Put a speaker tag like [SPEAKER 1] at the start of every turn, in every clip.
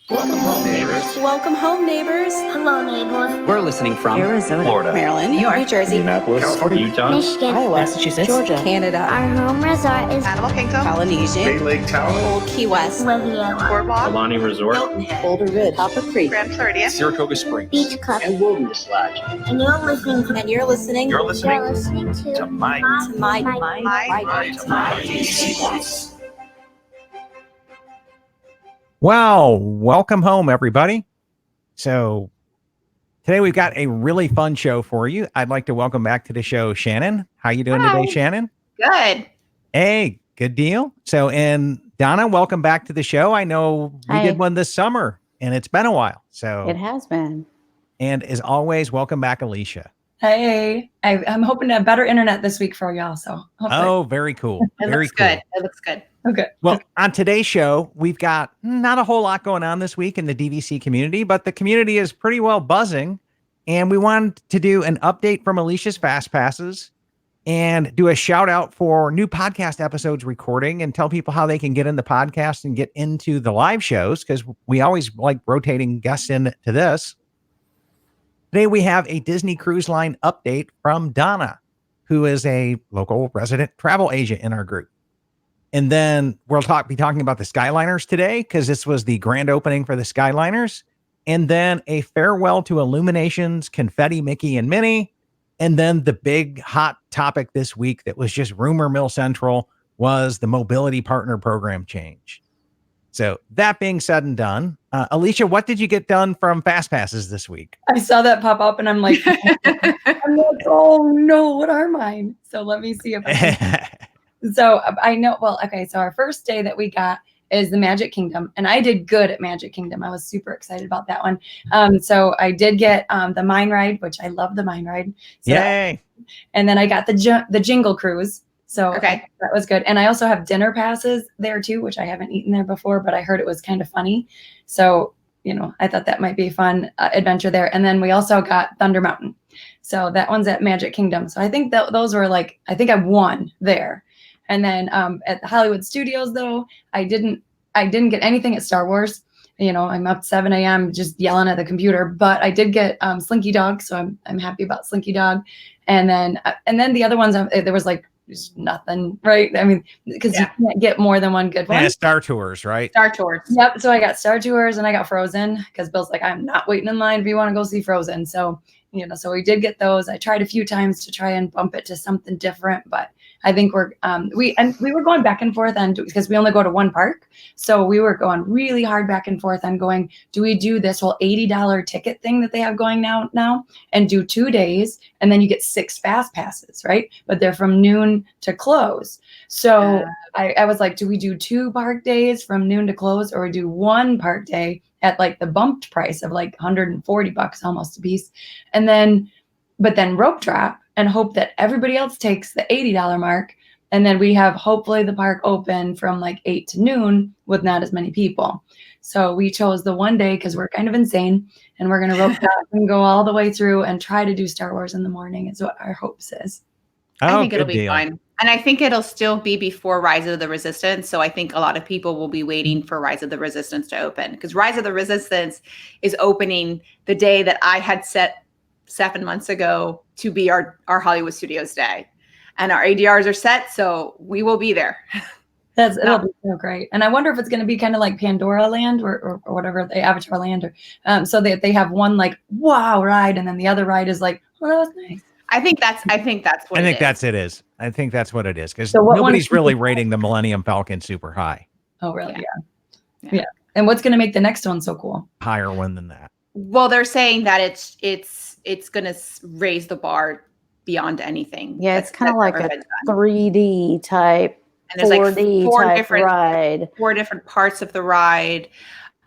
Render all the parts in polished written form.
[SPEAKER 1] Welcome home, neighbors.
[SPEAKER 2] Welcome home, neighbors.
[SPEAKER 3] Hello, neighbors.
[SPEAKER 1] We're listening from
[SPEAKER 4] Arizona,
[SPEAKER 1] Florida,
[SPEAKER 2] Maryland, New York, New Jersey,
[SPEAKER 5] Minneapolis,
[SPEAKER 1] California,
[SPEAKER 5] Utah,
[SPEAKER 3] Michigan.
[SPEAKER 4] Iowa,
[SPEAKER 2] Massachusetts, Georgia, Canada,
[SPEAKER 3] Our home resort is
[SPEAKER 6] Animal Kingdom,
[SPEAKER 2] Polynesia,
[SPEAKER 5] Bay Lake Tower,
[SPEAKER 2] Old Key West,
[SPEAKER 3] Riviera,
[SPEAKER 6] Boardwalk,
[SPEAKER 5] Alani Resort,
[SPEAKER 2] Hilton Head,
[SPEAKER 4] Boulder Ridge,
[SPEAKER 2] Copper Creek,
[SPEAKER 6] Grand Floridian,
[SPEAKER 5] Saratoga Springs,
[SPEAKER 3] Beach Club.
[SPEAKER 5] and Wilderness Lodge.
[SPEAKER 3] And you're listening to
[SPEAKER 2] and you're listening
[SPEAKER 5] You're listening
[SPEAKER 3] to
[SPEAKER 5] to my
[SPEAKER 2] my
[SPEAKER 7] Wow, welcome home, everybody. So today we've got a really fun show for you. I'd like to welcome back to the show Shannon. How you doing today, Shannon?
[SPEAKER 6] Good.
[SPEAKER 7] Hey, good deal. So, and Donna, welcome back to the show. I know we did one this summer, and it's been a while. So
[SPEAKER 4] It has been.
[SPEAKER 7] And as always, welcome back, Alicia.
[SPEAKER 8] Hey, I'm hoping to have better internet this week for y'all. So hopefully.
[SPEAKER 7] Oh, very cool. Very cool.
[SPEAKER 6] Good. It looks good.
[SPEAKER 8] Okay.
[SPEAKER 7] Well, on today's show, we've got not a whole lot going on this week in the DVC community, but the community is pretty well buzzing. And we wanted to do an update from Alicia's FastPasses and do a shout out for new podcast episodes recording and tell people how they can get in the podcast and get into the live shows, because we always like rotating guests into this. Today, we have a Disney Cruise Line update from Donna, who is a local resident travel agent in our group. And then we'll be talking about the Skyliners today, because this was the grand opening for the Skyliners. And then a farewell to Illuminations, Confetti, Mickey, and Minnie. And then the big hot topic this week that was just rumor mill central was the mobility partner program change. So that being said and done, Alicia, what did you get done from FastPasses this week?
[SPEAKER 8] I saw that pop up and I'm like, oh no, what are mine? So let me see if I can. So I know, well, okay. So our first day that we got is the Magic Kingdom, and I did good at Magic Kingdom. I was super excited about that one. So I did get the Mine Ride, which I love the Mine Ride. So
[SPEAKER 7] Yay.
[SPEAKER 8] And then I got the Jingle Cruise. So
[SPEAKER 6] Okay.
[SPEAKER 8] that was good. And I also have dinner passes there too, which I haven't eaten there before, but I heard it was kind of funny. So, I thought that might be a fun adventure there. And then we also got Thunder Mountain. So that one's at Magic Kingdom. So I think that those were I think I won there. And then at the Hollywood Studios, though, I didn't get anything at Star Wars. I'm up 7 a.m. just yelling at the computer, but I did get Slinky Dog. So I'm happy about Slinky Dog. And then the other ones, there was just nothing, right? I mean, because you can't get more than one good one.
[SPEAKER 7] Yeah, Star Tours, right?
[SPEAKER 6] Star Tours.
[SPEAKER 8] Yep. So I got Star Tours and I got Frozen, because Bill's like, I'm not waiting in line if you want to go see Frozen. So, so we did get those. I tried a few times to try and bump it to something different, but I think we were going back and forth because we only go to one park. So we were going really hard back and forth on going, do we do this whole $80 ticket thing that they have going now and do 2 days, and then you get 6 fast passes, right? But they're from noon to close. So I was like, do we do 2 park days from noon to close, or do 1 park day at the bumped price of $140 almost a piece, but then rope drop and hope that everybody else takes the $80 mark, and then we have hopefully the park open from 8 to noon with not as many people. So we chose the 1 day because we're kind of insane, and we're going to rope drop and go all the way through and try to do Star Wars in the morning is what our hopes is.
[SPEAKER 6] I think it'll be fine. And I think it'll still be before Rise of the Resistance. So I think a lot of people will be waiting for Rise of the Resistance to open, because Rise of the Resistance is opening the day that I had set 7 months ago to be our Hollywood Studios day. And our ADRs are set, so we will be there.
[SPEAKER 8] It'll be so great. And I wonder if it's going to be kind of like Pandora Land or whatever, the Avatar Land, or so that they have one wow ride, and then the other ride is oh, that was nice.
[SPEAKER 6] I think that's what
[SPEAKER 7] it is. I think that's what it is, because nobody's really rating the Millennium Falcon super high.
[SPEAKER 8] Oh, really? Yeah. And what's going to make the next one so cool?
[SPEAKER 7] Higher one than that.
[SPEAKER 6] Well, they're saying that it's going to raise the bar beyond anything.
[SPEAKER 4] Yeah, it's kind of like a 3D type,
[SPEAKER 6] and there's
[SPEAKER 4] 4D type ride.
[SPEAKER 6] 4 different parts of the ride.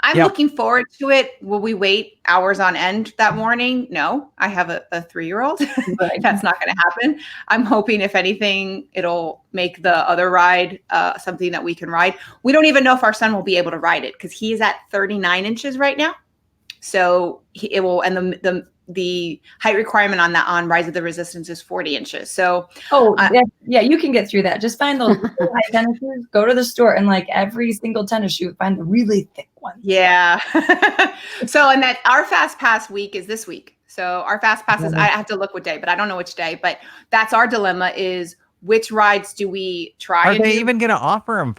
[SPEAKER 6] I'm looking forward to it. Will we wait hours on end that morning? No, I have a 3-year-old. That's not going to happen. I'm hoping, if anything, it'll make the other ride something that we can ride. We don't even know if our son will be able to ride it, because he is at 39 inches right now. So it will, and the height requirement on Rise of the Resistance is 40 inches. So
[SPEAKER 8] yeah, you can get through that. Just find those high tennis shoes, go to the store, and like every single tennis shoe, find the really thick ones.
[SPEAKER 6] Yeah. So, and that our FastPass week is this week. So our FastPass is, I have to look what day, but I don't know which day, but that's our dilemma is which rides do we try?
[SPEAKER 7] Are they even going to offer them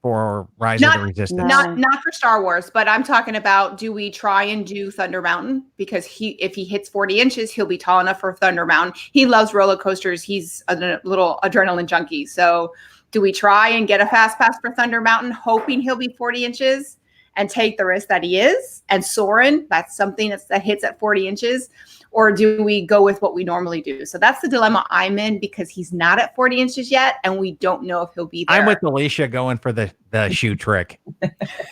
[SPEAKER 7] for Rise of the Resistance?
[SPEAKER 6] Not for Star Wars, but I'm talking about, do we try and do Thunder Mountain? Because if he hits 40 inches, he'll be tall enough for Thunder Mountain. He loves roller coasters. He's a little adrenaline junkie. So do we try and get a FastPass for Thunder Mountain, hoping he'll be 40 inches and take the risk that he is? And Soarin', that's something that hits at 40 inches. Or do we go with what we normally do? So that's the dilemma I'm in, because he's not at 40 inches yet, and we don't know if he'll be there.
[SPEAKER 7] I'm with Alicia going for the shoe trick.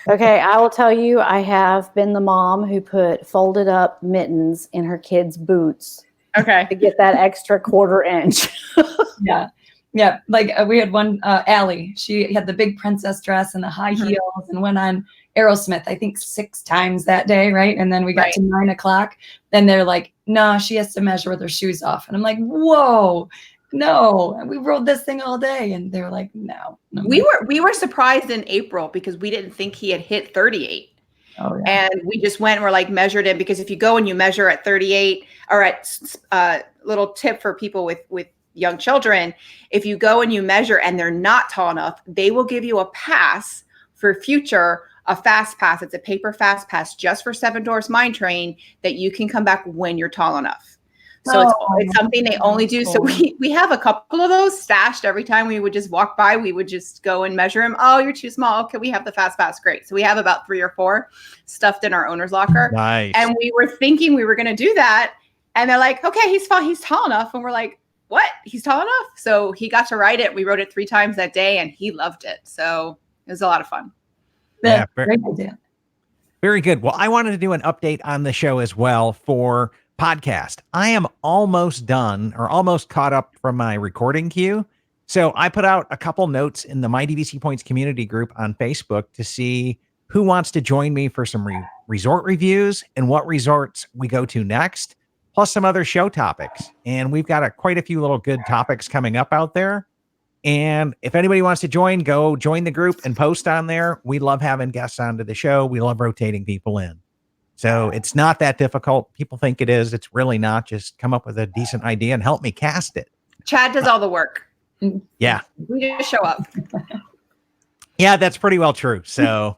[SPEAKER 4] Okay, I will tell you, I have been the mom who put folded up mittens in her kids' boots.
[SPEAKER 6] Okay.
[SPEAKER 4] To get that extra quarter inch.
[SPEAKER 8] Yeah. Like we had one, Allie, she had the big princess dress and the high heels and went on Aerosmith, I think 6 times that day. Right. And then we got to 9 o'clock and they're like, no, she has to measure with her shoes off. And I'm like, whoa, no, we rode this thing all day. And they're like, no.
[SPEAKER 6] We were surprised in April because we didn't think he had hit 38.
[SPEAKER 8] Oh, yeah.
[SPEAKER 6] And we just went and we're like measured him, because if you go and you measure at 38, or at little tip for people with young children, if you go and you measure and they're not tall enough, they will give you a pass for future, a FastPass. It's a paper FastPass just for Seven Dwarfs Mine Train that you can come back when you're tall enough. So it's something they only do. So we have a couple of those stashed. Every time we would just walk by, we would just go and measure him. Oh, you're too small. Okay, we have the FastPass. Great. So we have about 3 or 4 stuffed in our owner's locker.
[SPEAKER 7] Nice.
[SPEAKER 6] And we were thinking we were going to do that. And they're like, okay, he's tall enough. And we're like, what? He's tall enough? So he got to ride it. We rode it 3 times that day and he loved it. So it was a lot of fun.
[SPEAKER 7] Yeah,
[SPEAKER 8] great idea.
[SPEAKER 7] Very good. Well, I wanted to do an update on the show as well for podcast. I am almost done, or almost caught up from my recording queue. So I put out a couple notes in the My DVC Points community group on Facebook to see who wants to join me for some resort reviews and what resorts we go to next, plus some other show topics. And we've got quite a few little good topics coming up out there. And if anybody wants to join, go join the group and post on there. We love having guests onto the show. We love rotating people in. So it's not that difficult. People think it is. It's really not. Just come up with a decent idea and help me cast it.
[SPEAKER 6] Chad does all the work.
[SPEAKER 7] Yeah.
[SPEAKER 6] We just show up.
[SPEAKER 7] Yeah, that's pretty well true. So,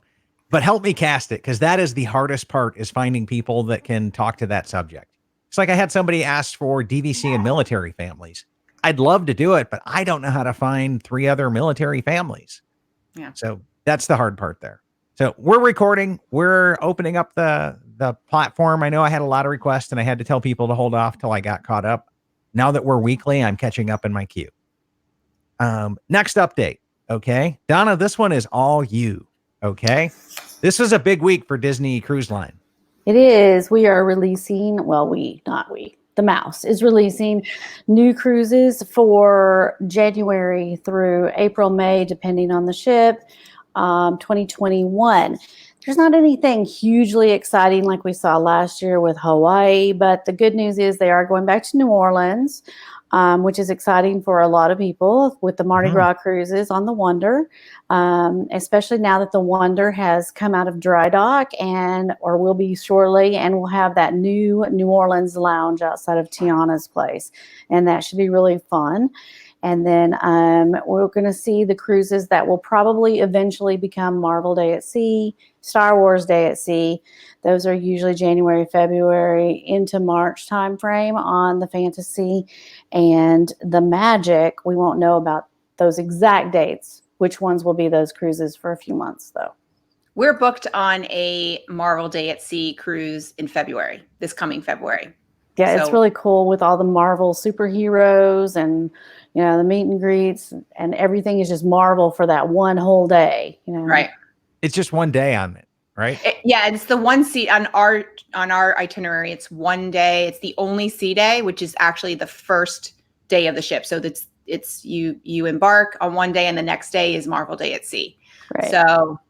[SPEAKER 7] but help me cast it, because that is the hardest part, is finding people that can talk to that subject. It's like I had somebody ask for DVC and military families. I'd love to do it, but I don't know how to find 3 other military families.
[SPEAKER 6] Yeah.
[SPEAKER 7] So that's the hard part there. So we're recording. We're opening up the platform. I know I had a lot of requests and I had to tell people to hold off till I got caught up. Now that we're weekly, I'm catching up in my queue. Next update. Okay. Donna, this one is all you. Okay. This was a big week for Disney Cruise Line.
[SPEAKER 4] It is. We are releasing, the mouse is releasing new cruises for January through April, May, depending on the ship, 2021. There's not anything hugely exciting like we saw last year with Hawaii, but the good news is they are going back to New Orleans, which is exciting for a lot of people with the Mardi Gras cruises on the Wonder, especially now that the Wonder has come out of dry dock or will be shortly, and we'll have that new New Orleans lounge outside of Tiana's place, and that should be really fun. And then we're going to see the cruises that will probably eventually become Marvel Day at Sea, Star Wars Day at Sea. Those are usually January, February into March timeframe on the Fantasy. And the Magic, we won't know about those exact dates, which ones will be those cruises for a few months, though.
[SPEAKER 6] We're booked on a Marvel Day at Sea cruise in February, this coming February.
[SPEAKER 4] Yeah, it's really cool with all the Marvel superheroes and, the meet and greets, and everything is just Marvel for that one whole day.
[SPEAKER 6] Right.
[SPEAKER 7] It's just one day on it, right?
[SPEAKER 6] It's the one seat on our itinerary. It's one day. It's the only sea day, which is actually the first day of the ship. So it's you embark on one day, and the next day is Marvel Day at Sea.
[SPEAKER 4] Right.
[SPEAKER 6] So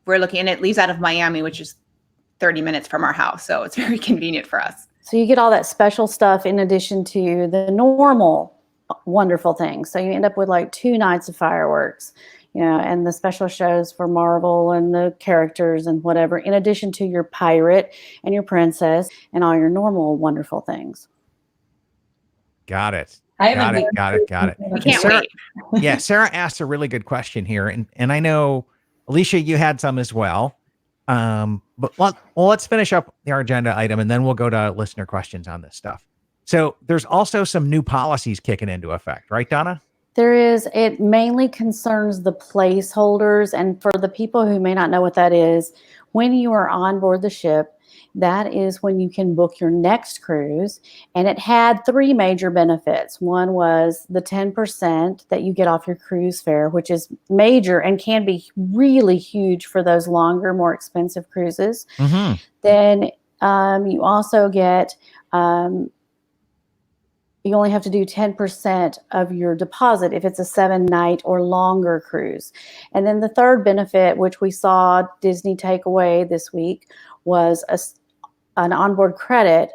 [SPEAKER 6] we're looking, and it leaves out of Miami, which is 30 minutes from our house. So it's very convenient for us.
[SPEAKER 4] So you get all that special stuff in addition to the normal wonderful things. So you end up with like 2 nights of fireworks, and the special shows for Marvel and the characters and whatever, in addition to your pirate and your princess and all your normal wonderful things.
[SPEAKER 7] Got it.
[SPEAKER 8] I haven't
[SPEAKER 7] Got it.
[SPEAKER 6] We can't
[SPEAKER 7] Sarah,
[SPEAKER 6] wait.
[SPEAKER 7] yeah, Sarah asked a really good question here, and I know Alicia, you had some as well. But let's finish up our agenda item, and then we'll go to listener questions on this stuff. So there's also some new policies kicking into effect, right, Donna?
[SPEAKER 4] There is. It mainly concerns the placeholders, and for the people who may not know what that is, when you are on board the ship, that is when you can book your next cruise. And it had 3 major benefits. One was the 10% that you get off your cruise fare, which is major and can be really huge for those longer, more expensive cruises.
[SPEAKER 7] Mm-hmm.
[SPEAKER 4] Then you also get, you only have to do 10% of your deposit if it's a 7-night or longer cruise. And then the third benefit, which we saw Disney take away this week, was an onboard credit,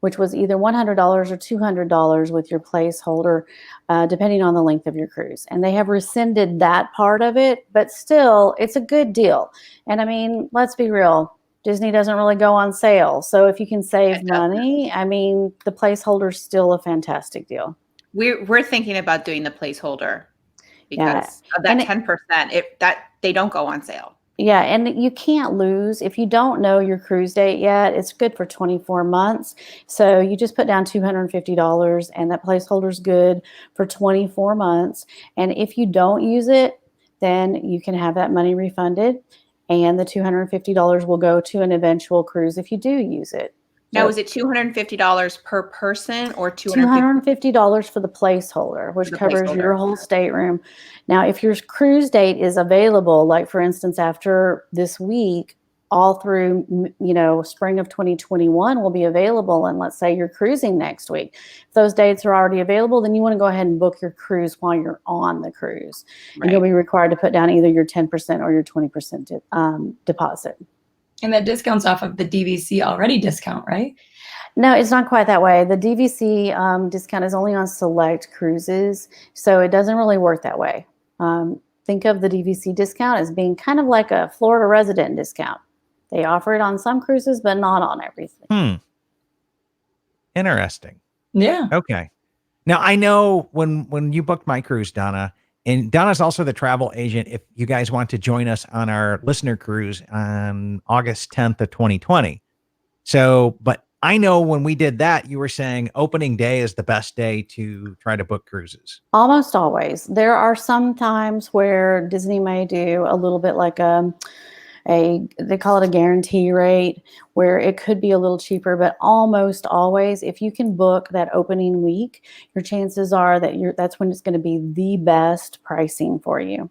[SPEAKER 4] which was either $100 or $200 with your placeholder, depending on the length of your cruise. And they have rescinded that part of it, but still, it's a good deal. And I mean, let's be real. Disney doesn't really go on sale. So if you can save money, I mean, the placeholder is still a fantastic deal.
[SPEAKER 6] We're thinking about doing the placeholder because of that 10%. That they don't go on sale.
[SPEAKER 4] Yeah, and you can't lose. If you don't know your cruise date yet, it's good for 24 months. So you just put down $250, and that placeholder is good for 24 months. And if you don't use it, then you can have that money refunded, and the $250 will go to an eventual cruise if you do use it.
[SPEAKER 6] Now, is it $250 per person or
[SPEAKER 4] $250 for the placeholder, which covers your whole stateroom. Now, if your cruise date is available, like for instance, after this week, all through, spring of 2021 will be available. And let's say you're cruising next week. If those dates are already available, then you want to go ahead and book your cruise while you're on the cruise. Right. And you'll be required to put down either your 10% or your 20% deposit.
[SPEAKER 8] And that discount's off of the DVC already discount, right?
[SPEAKER 4] No, it's not quite that way. The DVC discount is only on select cruises, so it doesn't really work that way. Think of the DVC discount as being kind of like a Florida resident discount. They offer it on some cruises, but not on everything.
[SPEAKER 7] Interesting.
[SPEAKER 8] Yeah.
[SPEAKER 7] Okay. Now, I know when you booked my cruise, Donna, and Donna's also the travel agent if you guys want to join us on our listener cruise on August 10th of 2020. So, but I know when we did that, you were saying opening day is the best day to try to book cruises.
[SPEAKER 4] Almost always. There are some times where Disney may do a little bit like they call it a guarantee rate, where it could be a little cheaper, but almost always, if you can book that opening week, your chances are that that's when it's going to be the best pricing for you.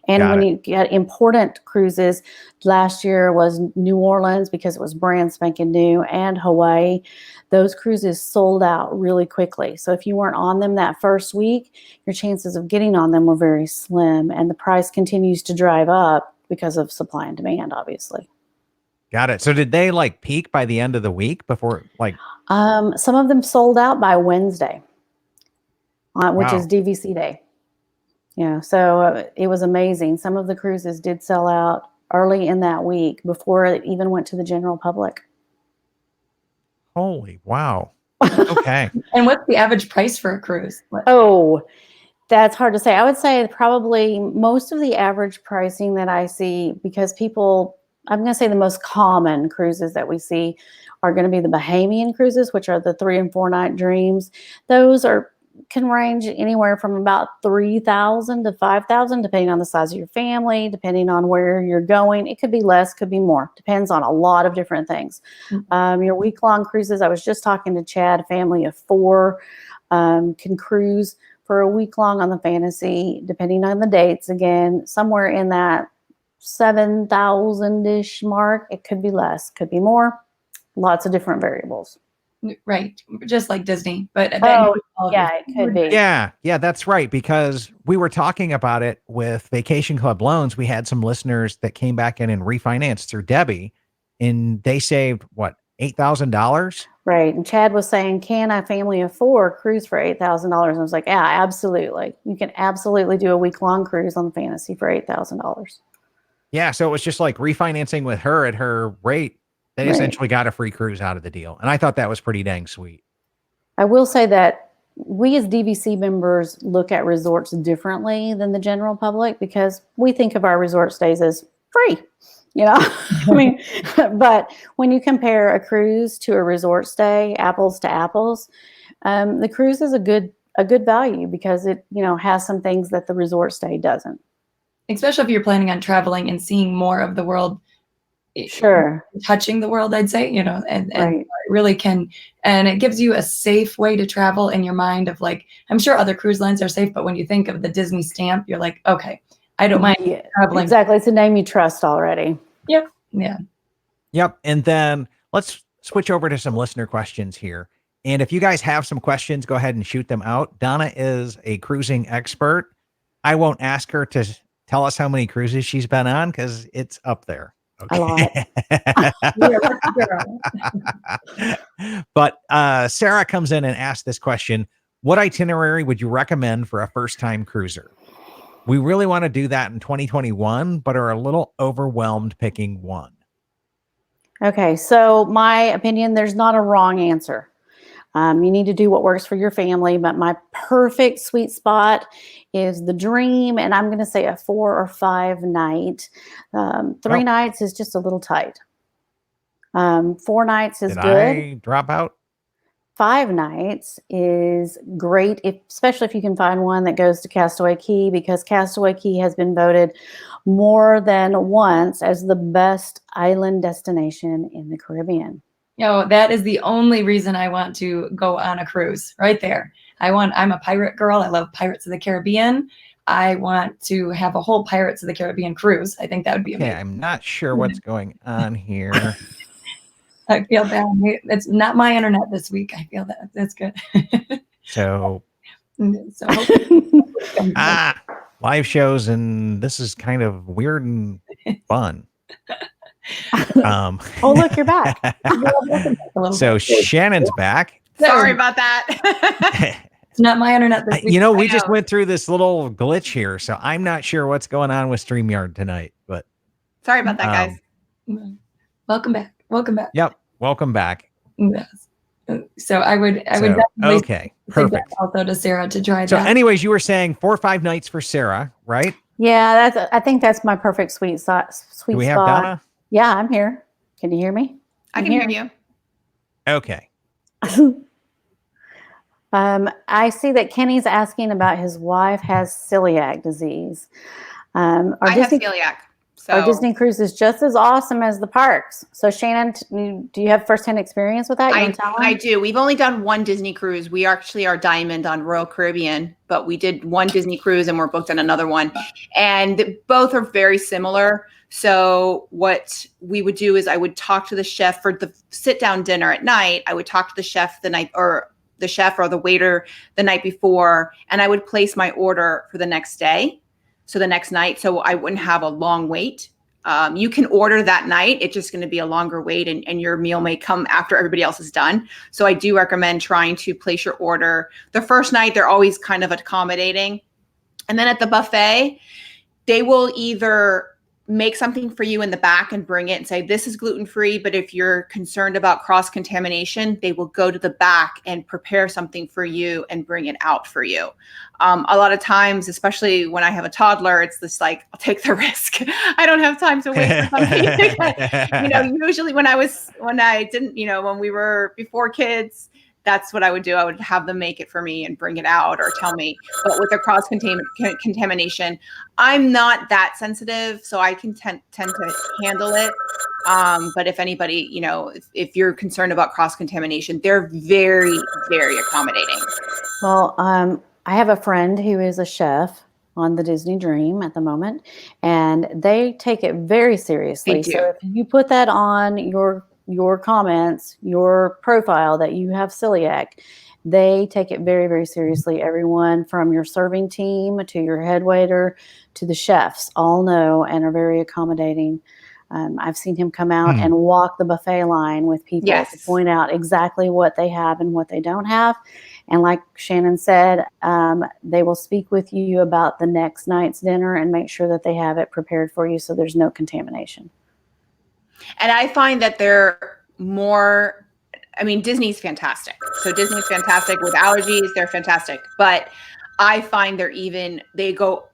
[SPEAKER 4] And when you get important cruises, last year was New Orleans because it was brand spanking new, and Hawaii. Those cruises sold out really quickly. So if you weren't on them that first week, your chances of getting on them were very slim, and the price continues to drive up because of supply and demand, obviously.
[SPEAKER 7] Got it. So did they peak by the end of the week before
[SPEAKER 4] some of them sold out by Wednesday, which is DVC day. Yeah. So it was amazing. Some of the cruises did sell out early in that week before it even went to the general public.
[SPEAKER 7] Holy wow. Okay.
[SPEAKER 8] And what's the average price for a cruise?
[SPEAKER 4] That's hard to say. I would say probably most of the average pricing that I see, because I'm going to say the most common cruises that we see are going to be the Bahamian cruises, which are the 3 and 4 night dreams. Those can range anywhere from about $3,000 to $5,000, depending on the size of your family, depending on where you're going. It could be less, could be more. Depends on a lot of different things. Your week-long cruises, I was just talking to Chad, a family of 4 can cruise for a week long on the Fantasy, depending on the dates, again, somewhere in that 7,000-ish mark. It could be less, could be more. Lots of different variables.
[SPEAKER 8] Right. Just like Disney. But
[SPEAKER 4] it could be.
[SPEAKER 7] Yeah, that's right. Because we were talking about it with Vacation Club Loans. We had some listeners that came back in and refinanced through Debbie, and they saved $8,000?
[SPEAKER 4] Right. And Chad was saying, can a family of 4 cruise for $8,000? I was like, yeah, absolutely. You can absolutely do a week-long cruise on the Fantasy for $8,000.
[SPEAKER 7] Yeah. So it was just like refinancing with her at her rate. They
[SPEAKER 4] Right.
[SPEAKER 7] essentially got a free cruise out of the deal. And I thought that was pretty dang sweet.
[SPEAKER 4] I will say that we as DVC members look at resorts differently than the general public because we think of our resort stays as free, you know. I mean, but when you compare a cruise to a resort stay, apples to apples, the cruise is a good value because it, you know, has some things that the resort stay doesn't.
[SPEAKER 8] Especially if you're planning on traveling and seeing more of the world.
[SPEAKER 4] Sure.
[SPEAKER 8] Touching the world, I'd say, you know, and
[SPEAKER 4] Right.
[SPEAKER 8] it really can, and it gives you a safe way to travel in your mind of like, I'm sure other cruise lines are safe, but when you think of the Disney stamp, you're like, okay, I don't mind traveling.
[SPEAKER 4] Exactly. It's a name you trust already.
[SPEAKER 8] Yep. Yeah.
[SPEAKER 7] Yep. And then let's switch over to some listener questions here. And if you guys have some questions, go ahead and shoot them out. Donna is a cruising expert. I won't ask her to tell us how many cruises she's been on because it's up there.
[SPEAKER 4] A lot.
[SPEAKER 7] But Sarah comes in and asks this question. What itinerary would you recommend for a first-time cruiser? We really want to do that in 2021, but are a little overwhelmed picking one.
[SPEAKER 4] Okay, so my opinion, there's not a wrong answer. You need to do what works for your family, but my perfect sweet spot is the Dream, and I'm going to say a 4 or 5 night. 3 nights is just a little tight. 4 nights is
[SPEAKER 7] Did
[SPEAKER 4] good.
[SPEAKER 7] I drop out?
[SPEAKER 4] 5 nights is great, especially if you can find one that goes to Castaway Cay, because Castaway Cay has been voted more than once as the best island destination in the Caribbean.
[SPEAKER 8] You know, that is the only reason I want to go on a cruise right there. I'm a pirate girl. I love Pirates of the Caribbean. I want to have a whole Pirates of the Caribbean cruise. I think that would be amazing.
[SPEAKER 7] Okay, I'm not sure what's going on here.
[SPEAKER 8] I feel bad. It's not my internet this week. I feel that. That's good.
[SPEAKER 7] So,
[SPEAKER 8] so
[SPEAKER 7] live shows, and this is kind of weird and fun.
[SPEAKER 4] Oh, look, you're back.
[SPEAKER 7] So Shannon's back.
[SPEAKER 6] Sorry about that.
[SPEAKER 8] It's not my internet this week.
[SPEAKER 7] You know, we just went through this little glitch here, so I'm not sure what's going on with StreamYard tonight, but
[SPEAKER 6] sorry about that, guys.
[SPEAKER 8] Welcome back. Welcome back.
[SPEAKER 7] Yep. Welcome back.
[SPEAKER 8] Yes. So I would definitely
[SPEAKER 7] okay, perfect.
[SPEAKER 8] Also to Sarah to try
[SPEAKER 7] So
[SPEAKER 8] that.
[SPEAKER 7] anyways, you were saying 4 or 5 nights for Sarah, right?
[SPEAKER 4] Yeah, I think that's my perfect sweet spot.
[SPEAKER 7] Do we have Donna?
[SPEAKER 4] Yeah, I'm here. Can you hear me?
[SPEAKER 6] I can hear you.
[SPEAKER 7] Okay.
[SPEAKER 4] I see that Kenny's asking about his wife has celiac disease.
[SPEAKER 6] I have celiac. So
[SPEAKER 4] Our Disney cruise is just as awesome as the parks. So Shannon, do you have firsthand experience with that?
[SPEAKER 6] I do. We've only done one Disney cruise. We actually are Diamond on Royal Caribbean, but we did one Disney cruise and we're booked on another one. And both are very similar. So what we would do is I would talk to the chef for the sit down dinner at night. I would talk to the chef the night, or the chef or the waiter the night before, and I would place my order for the next day. So the next night, so I wouldn't have a long wait. You can order that night. It's just going to be a longer wait, and your meal may come after everybody else is done. So I do recommend trying to place your order. The first night, they're always kind of accommodating. And then at the buffet, they will either make something for you in the back and bring it and say, this is gluten-free. But if you're concerned about cross-contamination, they will go to the back and prepare something for you and bring it out for you. A lot of times, especially when I have a toddler, it's this like, I'll take the risk. I don't have time to wait for something. Usually when we were before kids, that's what I would do. I would have them make it for me and bring it out or tell me. But with the cross-contamination, I'm not that sensitive, so I can tend to handle it. But if anybody, if you're concerned about cross-contamination, they're very, very accommodating.
[SPEAKER 4] Well, I have a friend who is a chef on the Disney Dream at the moment, and they take it very seriously.
[SPEAKER 6] They do.
[SPEAKER 4] So if you put that on your comments, your profile that you have celiac, they take it very, very seriously. Everyone from your serving team to your head waiter to the chefs all know and are very accommodating. I've seen him come out and walk the buffet line with people to point out exactly what they have and what they don't have. And like Shannon said, they will speak with you about the next night's dinner and make sure that they have it prepared for you so there's no contamination.
[SPEAKER 6] And I find that they're more, I mean, Disney's fantastic. So Disney's fantastic with allergies. They're fantastic. But I find they go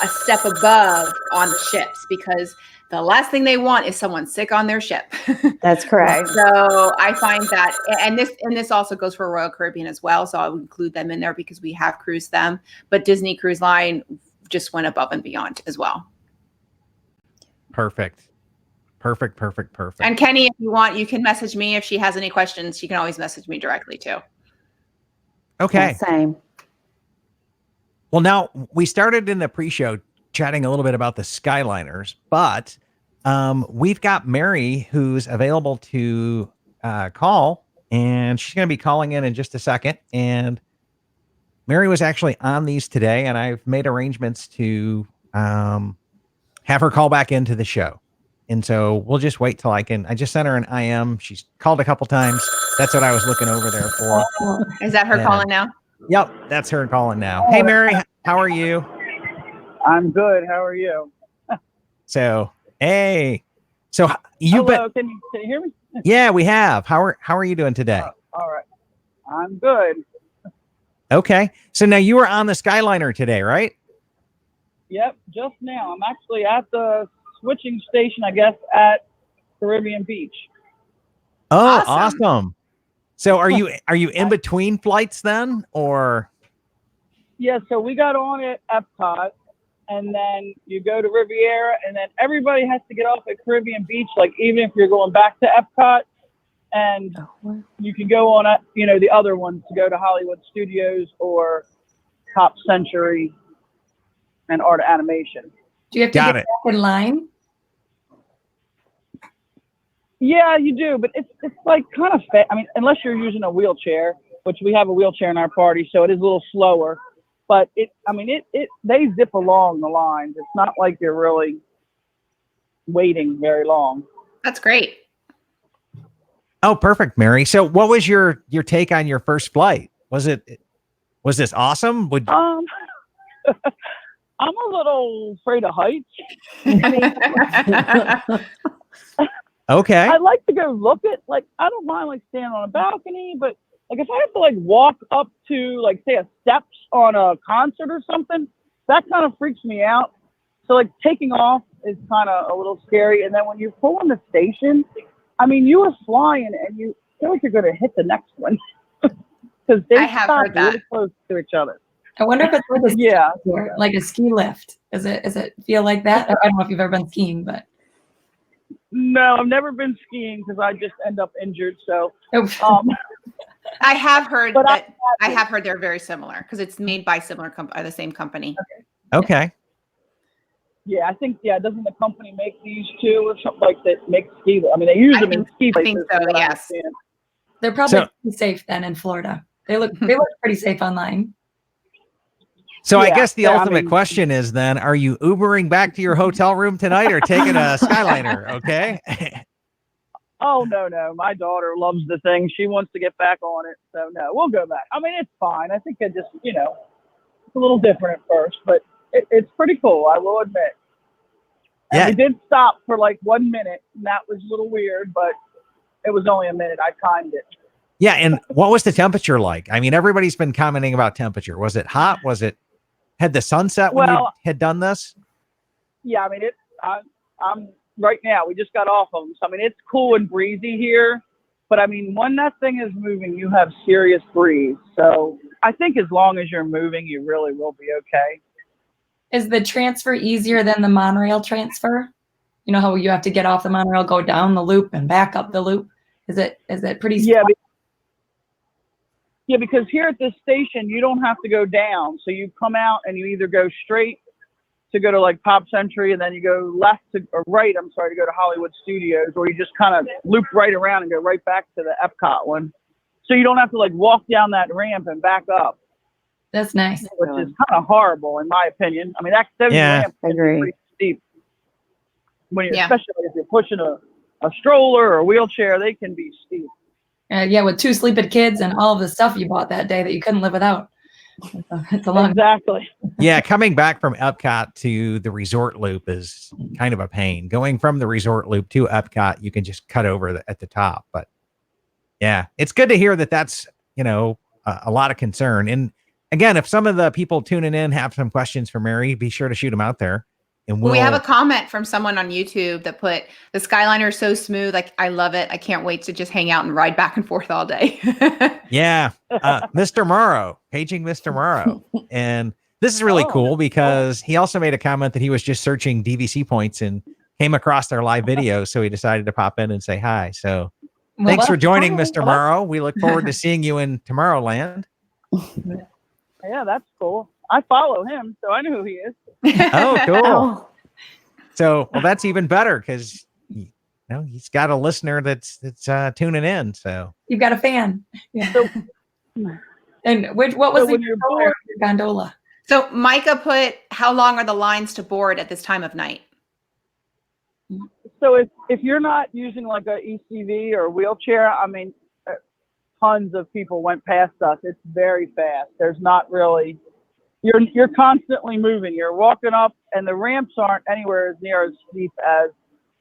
[SPEAKER 6] a step above on the ships because the last thing they want is someone sick on their ship.
[SPEAKER 4] That's correct.
[SPEAKER 6] So I find that, and this also goes for Royal Caribbean as well. So I would include them in there because we have cruised them, but Disney Cruise Line just went above and beyond as well.
[SPEAKER 7] Perfect.
[SPEAKER 6] And Kenny, if you want, you can message me if she has any questions. She can always message me directly too.
[SPEAKER 7] Okay.
[SPEAKER 4] Yeah, same.
[SPEAKER 7] Well, now we started in the pre-show chatting a little bit about the Skyliners, but we've got Mary who's available to call, and she's going to be calling in just a second. And Mary was actually on these today, and I've made arrangements to have her call back into the show. And so we'll just wait till I just sent her an IM. She's called a couple times. That's what I was looking over there for.
[SPEAKER 6] Is that her calling now?
[SPEAKER 7] Yep, that's her calling now. Hey, Mary, how are you?
[SPEAKER 1] I'm good. How are you?
[SPEAKER 7] So, hey. So you've
[SPEAKER 1] Hello,
[SPEAKER 7] been.
[SPEAKER 1] can you hear me?
[SPEAKER 7] Yeah, we have. How are you doing today?
[SPEAKER 1] All right. I'm good.
[SPEAKER 7] Okay. So now you were on the Skyliner today, right?
[SPEAKER 1] Yep, just now. I'm actually at the switching station, I guess, at Caribbean Beach.
[SPEAKER 7] Oh, awesome. So are you in between flights then, or?
[SPEAKER 1] Yeah, so we got on at Epcot, and then you go to Riviera, and then everybody has to get off at Caribbean Beach, like even if you're going back to Epcot, and you can go on, the other ones to go to Hollywood Studios or Top Century and Art Animation.
[SPEAKER 8] Do you have to get back in line?
[SPEAKER 1] Yeah, you do, but it's like kind of I mean, unless you're using a wheelchair, which we have a wheelchair in our party, so it is a little slower. But they zip along the lines. It's not like you're really waiting very long.
[SPEAKER 6] That's great.
[SPEAKER 7] Oh, perfect, Mary. So what was your take on your first flight? Was this awesome?
[SPEAKER 1] I'm a little afraid of heights.
[SPEAKER 7] Okay.
[SPEAKER 1] I like to go look at, I don't mind standing on a balcony, but if I have to walk up to say a steps on a concert or something, that kind of freaks me out. So taking off is kind of a little scary. And then when you pull in the station, I mean, you are flying and you feel like you're going to hit the next one because they stop really close to each other.
[SPEAKER 8] I wonder if it's like a ski lift. Is it feel like that? I don't know if you've ever been skiing, but.
[SPEAKER 1] No, I've never been skiing because I just end up injured. So,
[SPEAKER 6] I have heard I have heard they're very similar because it's made by the same company.
[SPEAKER 7] Okay.
[SPEAKER 1] Yeah, I think doesn't the company make these too or something like that? Make ski. I mean, they use them in ski places.
[SPEAKER 6] I think so. Yes.
[SPEAKER 8] They're probably pretty safe then in Florida. They look pretty safe online.
[SPEAKER 7] So I guess the ultimate question is then, are you Ubering back to your hotel room tonight or taking a Skyliner? Okay.
[SPEAKER 1] Oh, no. My daughter loves the thing. She wants to get back on it. So no, we'll go back. I mean, it's fine. I think it's a little different at first, but it's pretty cool. I will admit. And we did stop for 1 minute and that was a little weird, but it was only a minute. I timed it.
[SPEAKER 7] Yeah. And what was the temperature like? I mean, everybody's been commenting about temperature. Was it hot? Had the sunset when you had done this?
[SPEAKER 1] Yeah, I mean, I'm right now. We just got off of them. So, I mean, it's cool and breezy here. But, I mean, when that thing is moving, you have serious breeze. So, I think as long as you're moving, you really will be okay.
[SPEAKER 8] Is the transfer easier than the monorail transfer? You know how you have to get off the monorail, go down the loop and back up the loop? Is it pretty
[SPEAKER 1] Yeah. Yeah, because here at this station, you don't have to go down. So you come out and you either go straight to go to Pop Century and then you go left or right, to go to Hollywood Studios, or you just kind of loop right around and go right back to the Epcot one. So you don't have to walk down that ramp and back up.
[SPEAKER 8] That's nice.
[SPEAKER 1] Which is kind of horrible in my opinion. I mean, those ramps are pretty steep. when you're,
[SPEAKER 6] Yeah.
[SPEAKER 1] especially if you're pushing a stroller or a wheelchair, they can be steep.
[SPEAKER 8] Yeah, with 2 sleeping kids and all of the stuff you bought that day that you couldn't live without. It's a long.
[SPEAKER 1] Exactly.
[SPEAKER 7] Yeah, coming back from Epcot to the resort loop is kind of a pain. Going from the resort loop to Epcot, you can just cut over at the top. But yeah, it's good to hear that that's, a lot of concern. And again, if some of the people tuning in have some questions for Mary, be sure to shoot them out there. And
[SPEAKER 6] We have a comment from someone on YouTube that put, the Skyliner is so smooth. Like, I love it. I can't wait to just hang out and ride back and forth all day.
[SPEAKER 7] Yeah. Mr. Morrow, paging Mr. Morrow. And this is really cool because he also made a comment that he was just searching DVC points and came across our live video. So he decided to pop in and say hi. So thanks for joining, Mr. Morrow. We look forward to seeing you in Tomorrowland.
[SPEAKER 1] Yeah, that's cool. I follow him, so I know who he is.
[SPEAKER 7] Oh, cool. So, well, that's even better because he's got a listener that's tuning in. So
[SPEAKER 8] You've got a fan. Yeah.
[SPEAKER 1] So,
[SPEAKER 8] And what was
[SPEAKER 1] So when you're bored-
[SPEAKER 8] your gondola?
[SPEAKER 6] So Micah put, how long are the lines to board at this time of night?
[SPEAKER 1] So if you're not using like a ECV or a wheelchair, I mean, tons of people went past us. It's very fast. There's not really, you're constantly moving. You're walking up, and the ramps aren't anywhere near as steep as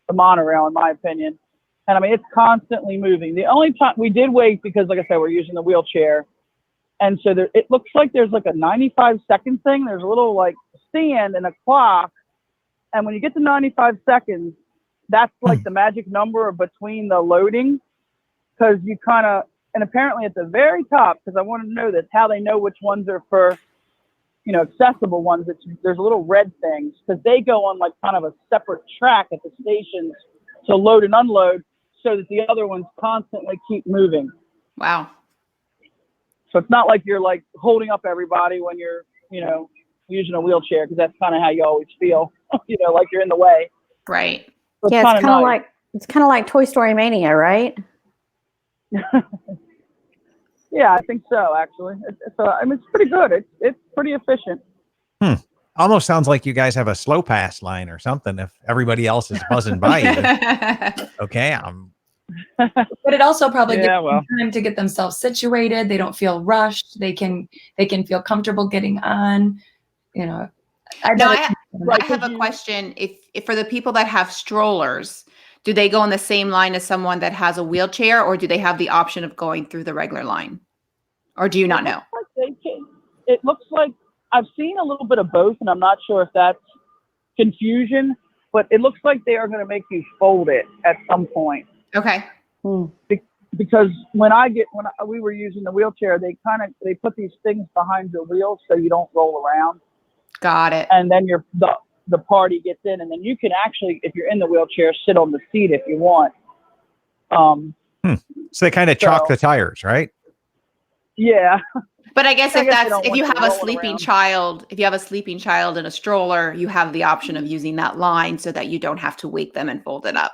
[SPEAKER 1] the monorail, in my opinion. And I mean, it's constantly moving. The only time we did wait because, like I said, we're using the wheelchair, and so it looks like there's like a 95-second thing. There's a little like stand and a clock, and when you get to 95 seconds, that's like the magic number between the loading, because you kind of, and apparently at the very top, because I want to know this, how they know which ones are for, accessible ones. There's little red things, because they go on like kind of a separate track at the stations to load and unload, so that the other ones constantly keep moving.
[SPEAKER 6] Wow.
[SPEAKER 1] So it's not like you're like holding up everybody when you're, using a wheelchair, because that's kind of how you always feel, like you're in the way.
[SPEAKER 6] Right.
[SPEAKER 1] So
[SPEAKER 4] Yeah, it's kind of
[SPEAKER 1] nice.
[SPEAKER 4] like Toy Story Mania, right?
[SPEAKER 1] Yeah, I think so. Actually, it's pretty good. It's pretty efficient.
[SPEAKER 7] almost sounds like you guys have a slow pass line or something if everybody else is buzzing by you. Okay.
[SPEAKER 8] But it also probably gives
[SPEAKER 1] Yeah, well.
[SPEAKER 8] them time to get themselves situated. They don't feel rushed. They can feel comfortable getting on.
[SPEAKER 6] I have a question. If for the people that have strollers, do they go in the same line as someone that has a wheelchair, or do they have the option of going through the regular line? Or do you not know?
[SPEAKER 1] It looks like I've seen a little bit of both, and I'm not sure if that's confusion, but it looks like they are going to make you fold it at some point.
[SPEAKER 6] Okay.
[SPEAKER 1] Because when we were using the wheelchair, they put these things behind your wheels so you don't roll around.
[SPEAKER 6] Got it.
[SPEAKER 1] And then the party gets in, and then you can actually, if you're in the wheelchair, sit on the seat if you want.
[SPEAKER 7] So they kind of chalk the tires, right?
[SPEAKER 1] Yeah.
[SPEAKER 6] But I guess
[SPEAKER 1] I guess they don't
[SPEAKER 6] if you
[SPEAKER 1] want
[SPEAKER 6] have
[SPEAKER 1] you
[SPEAKER 6] a
[SPEAKER 1] rolling
[SPEAKER 6] sleeping
[SPEAKER 1] around.
[SPEAKER 6] child, if you have a sleeping child in a stroller, you have the option of using that line so that you don't have to wake them and fold it up.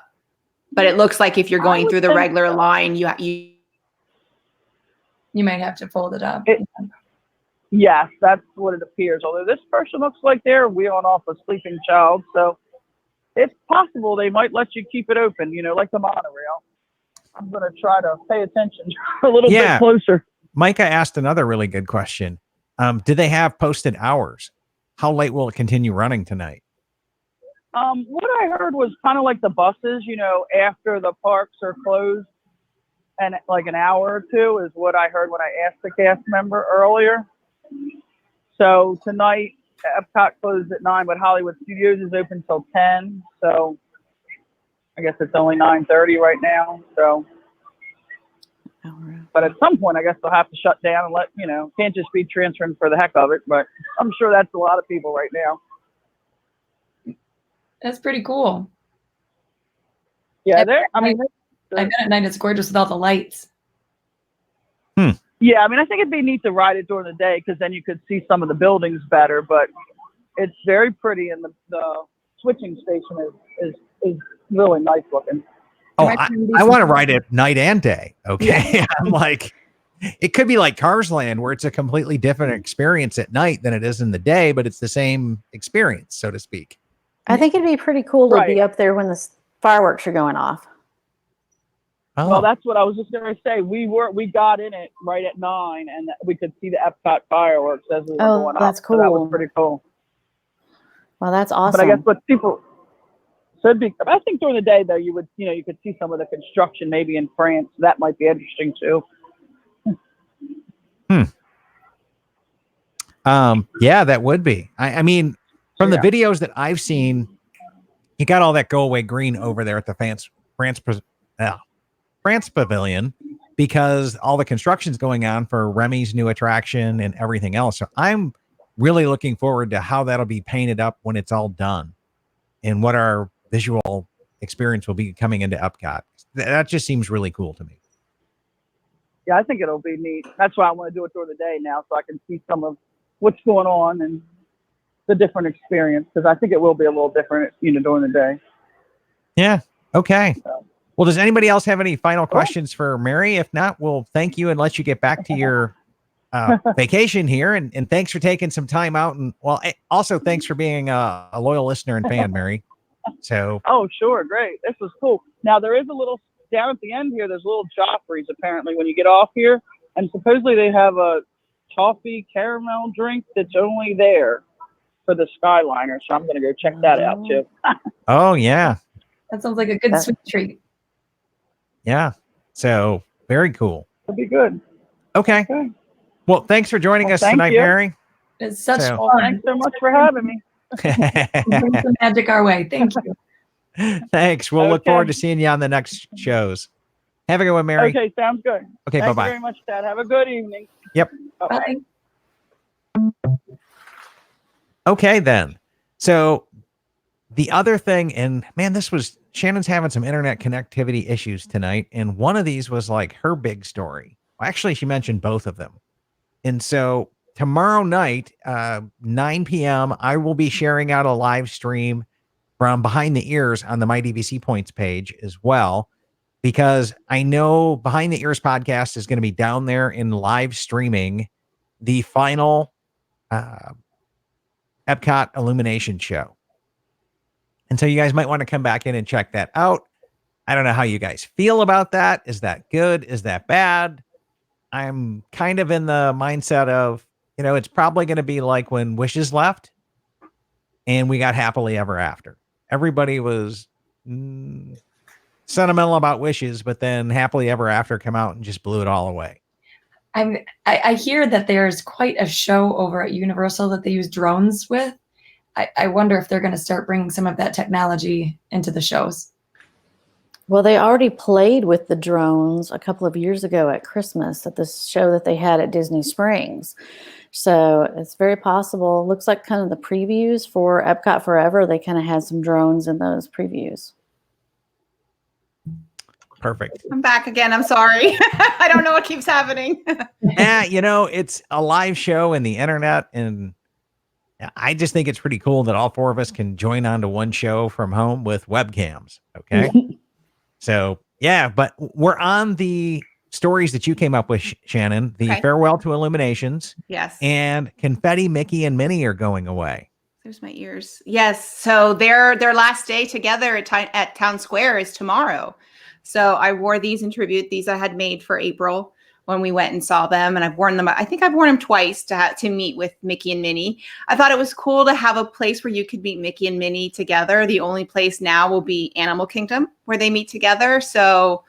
[SPEAKER 6] But it looks like if you're going through the regular line, you
[SPEAKER 8] might have to fold it up.
[SPEAKER 1] Yes, that's what it appears. Although this person looks like they're wheeling off a sleeping child, so it's possible they might let you keep it open, like the monorail. I'm going to try to pay attention a little bit closer.
[SPEAKER 7] Micah asked another really good question. Do they have posted hours? How late will it continue running tonight?
[SPEAKER 1] What I heard was kind of like the buses, after the parks are closed, and like an hour or two is what I heard when I asked the cast member earlier. So tonight, Epcot closed at 9, but Hollywood Studios is open till 10. So I guess it's only 9:30 right now. So, but at some point, I guess they'll have to shut down and let, can't just be transferring for the heck of it. But I'm sure that's a lot of people right now.
[SPEAKER 8] That's pretty cool.
[SPEAKER 1] Yeah,
[SPEAKER 8] I bet at night it's gorgeous with all the lights.
[SPEAKER 1] Yeah, I think it'd be neat to ride it during the day, because then you could see some of the buildings better. But it's very pretty, and the switching station is really nice looking.
[SPEAKER 7] Oh, I want to ride it night and day. Okay. Yeah. I'm like, it could be like Cars Land, where it's a completely different experience at night than it is in the day, but it's the same experience, so to speak.
[SPEAKER 4] I think it'd be pretty cool to
[SPEAKER 1] Right.
[SPEAKER 4] be up there when the fireworks are going off.
[SPEAKER 7] Oh,
[SPEAKER 1] Well, that's what I was just going to say. We got in it right at 9, and we could see the Epcot fireworks as we were
[SPEAKER 4] Oh,
[SPEAKER 1] going up.
[SPEAKER 4] that's
[SPEAKER 1] So that was
[SPEAKER 4] cool.
[SPEAKER 1] pretty cool.
[SPEAKER 4] Well, that's awesome.
[SPEAKER 1] But I guess what people should be, I think during the day though, you could see some of the construction maybe in France. That might be interesting too.
[SPEAKER 7] Yeah, that would be. I mean, from the videos that I've seen, you got all that go away green over there at the France Pavilion because all the construction's going on for Remy's new attraction and everything else. So I'm really looking forward to how that'll be painted up when it's all done and what our visual experience will be coming into Epcot. That just seems really cool to me.
[SPEAKER 1] Yeah, I think it'll be neat. That's why I want to do it during the day now, so I can see some of what's going on and the different experience, because I think it will be a little different, during the day.
[SPEAKER 7] Yeah. Okay. Well, does anybody else have any final questions for Mary? If not, we'll thank you and let you get back to your vacation here. And thanks for taking some time out. And also thanks for being a loyal listener and fan, Mary. So.
[SPEAKER 1] Oh, sure. Great. This was cool. Now there is a little down at the end here. There's little Joffreys apparently when you get off here, and supposedly they have a toffee caramel drink that's only there for the Skyliner. So I'm going to go check that out too.
[SPEAKER 7] Oh yeah.
[SPEAKER 8] That sounds like a good sweet treat.
[SPEAKER 7] Yeah. So very cool.
[SPEAKER 1] It'll be good.
[SPEAKER 7] Okay. Well, thanks for joining us tonight,
[SPEAKER 1] you.
[SPEAKER 7] Mary.
[SPEAKER 8] It's such
[SPEAKER 7] So-
[SPEAKER 8] fun.
[SPEAKER 1] Thanks so much for having me.
[SPEAKER 8] Bring some magic our way. Thank you.
[SPEAKER 7] Thanks. We'll look
[SPEAKER 1] Okay.
[SPEAKER 7] forward to seeing you on the next shows. Have a good one, Mary.
[SPEAKER 1] Okay, sounds good.
[SPEAKER 7] Okay,
[SPEAKER 1] Thank
[SPEAKER 7] bye-bye.
[SPEAKER 1] you very much, Dad. Have a good evening.
[SPEAKER 7] Yep.
[SPEAKER 1] Bye-bye.
[SPEAKER 8] Bye.
[SPEAKER 7] Okay, then. So the other thing, and man, Shannon's having some internet connectivity issues tonight. And one of these was like her big story. Well, actually, she mentioned both of them. And so tomorrow night, 9 p.m., I will be sharing out a live stream from Behind the Ears on the My DVC Points page as well, because I know Behind the Ears podcast is going to be down there in live streaming the final Epcot Illumination show. And so you guys might want to come back in and check that out. I don't know how you guys feel about that. Is that good? Is that bad? I'm kind of in the mindset of, it's probably going to be like when Wishes left and we got Happily Ever After. Everybody was sentimental about Wishes, but then Happily Ever After come out and just blew it all away.
[SPEAKER 8] I hear that there's quite a show over at Universal that they use drones with. I wonder if they're going to start bringing some of that technology into the shows.
[SPEAKER 4] Well, they already played with the drones a couple of years ago at Christmas at this show that they had at Disney Springs. So it's very possible. Looks like kind of the previews for Epcot Forever. They kind of had some drones in those previews.
[SPEAKER 7] Perfect.
[SPEAKER 6] I'm back again. I'm sorry. I don't know what keeps happening.
[SPEAKER 7] It's a live show and the internet, and I just think it's pretty cool that all four of us can join onto one show from home with webcams. Okay. So yeah, but we're on the stories that you came up with, Shannon, the
[SPEAKER 6] Okay.
[SPEAKER 7] Farewell to Illuminations.
[SPEAKER 6] Yes.
[SPEAKER 7] And Confetti, Mickey, and Minnie are going away.
[SPEAKER 6] There's my ears. Yes. So their last day together at Town Square is tomorrow. So I wore these in tribute. These I had made for April when we went and saw them, and I've worn them. I think I've worn them twice to meet with Mickey and Minnie. I thought it was cool to have a place where you could meet Mickey and Minnie together. The only place now will be Animal Kingdom where they meet together. So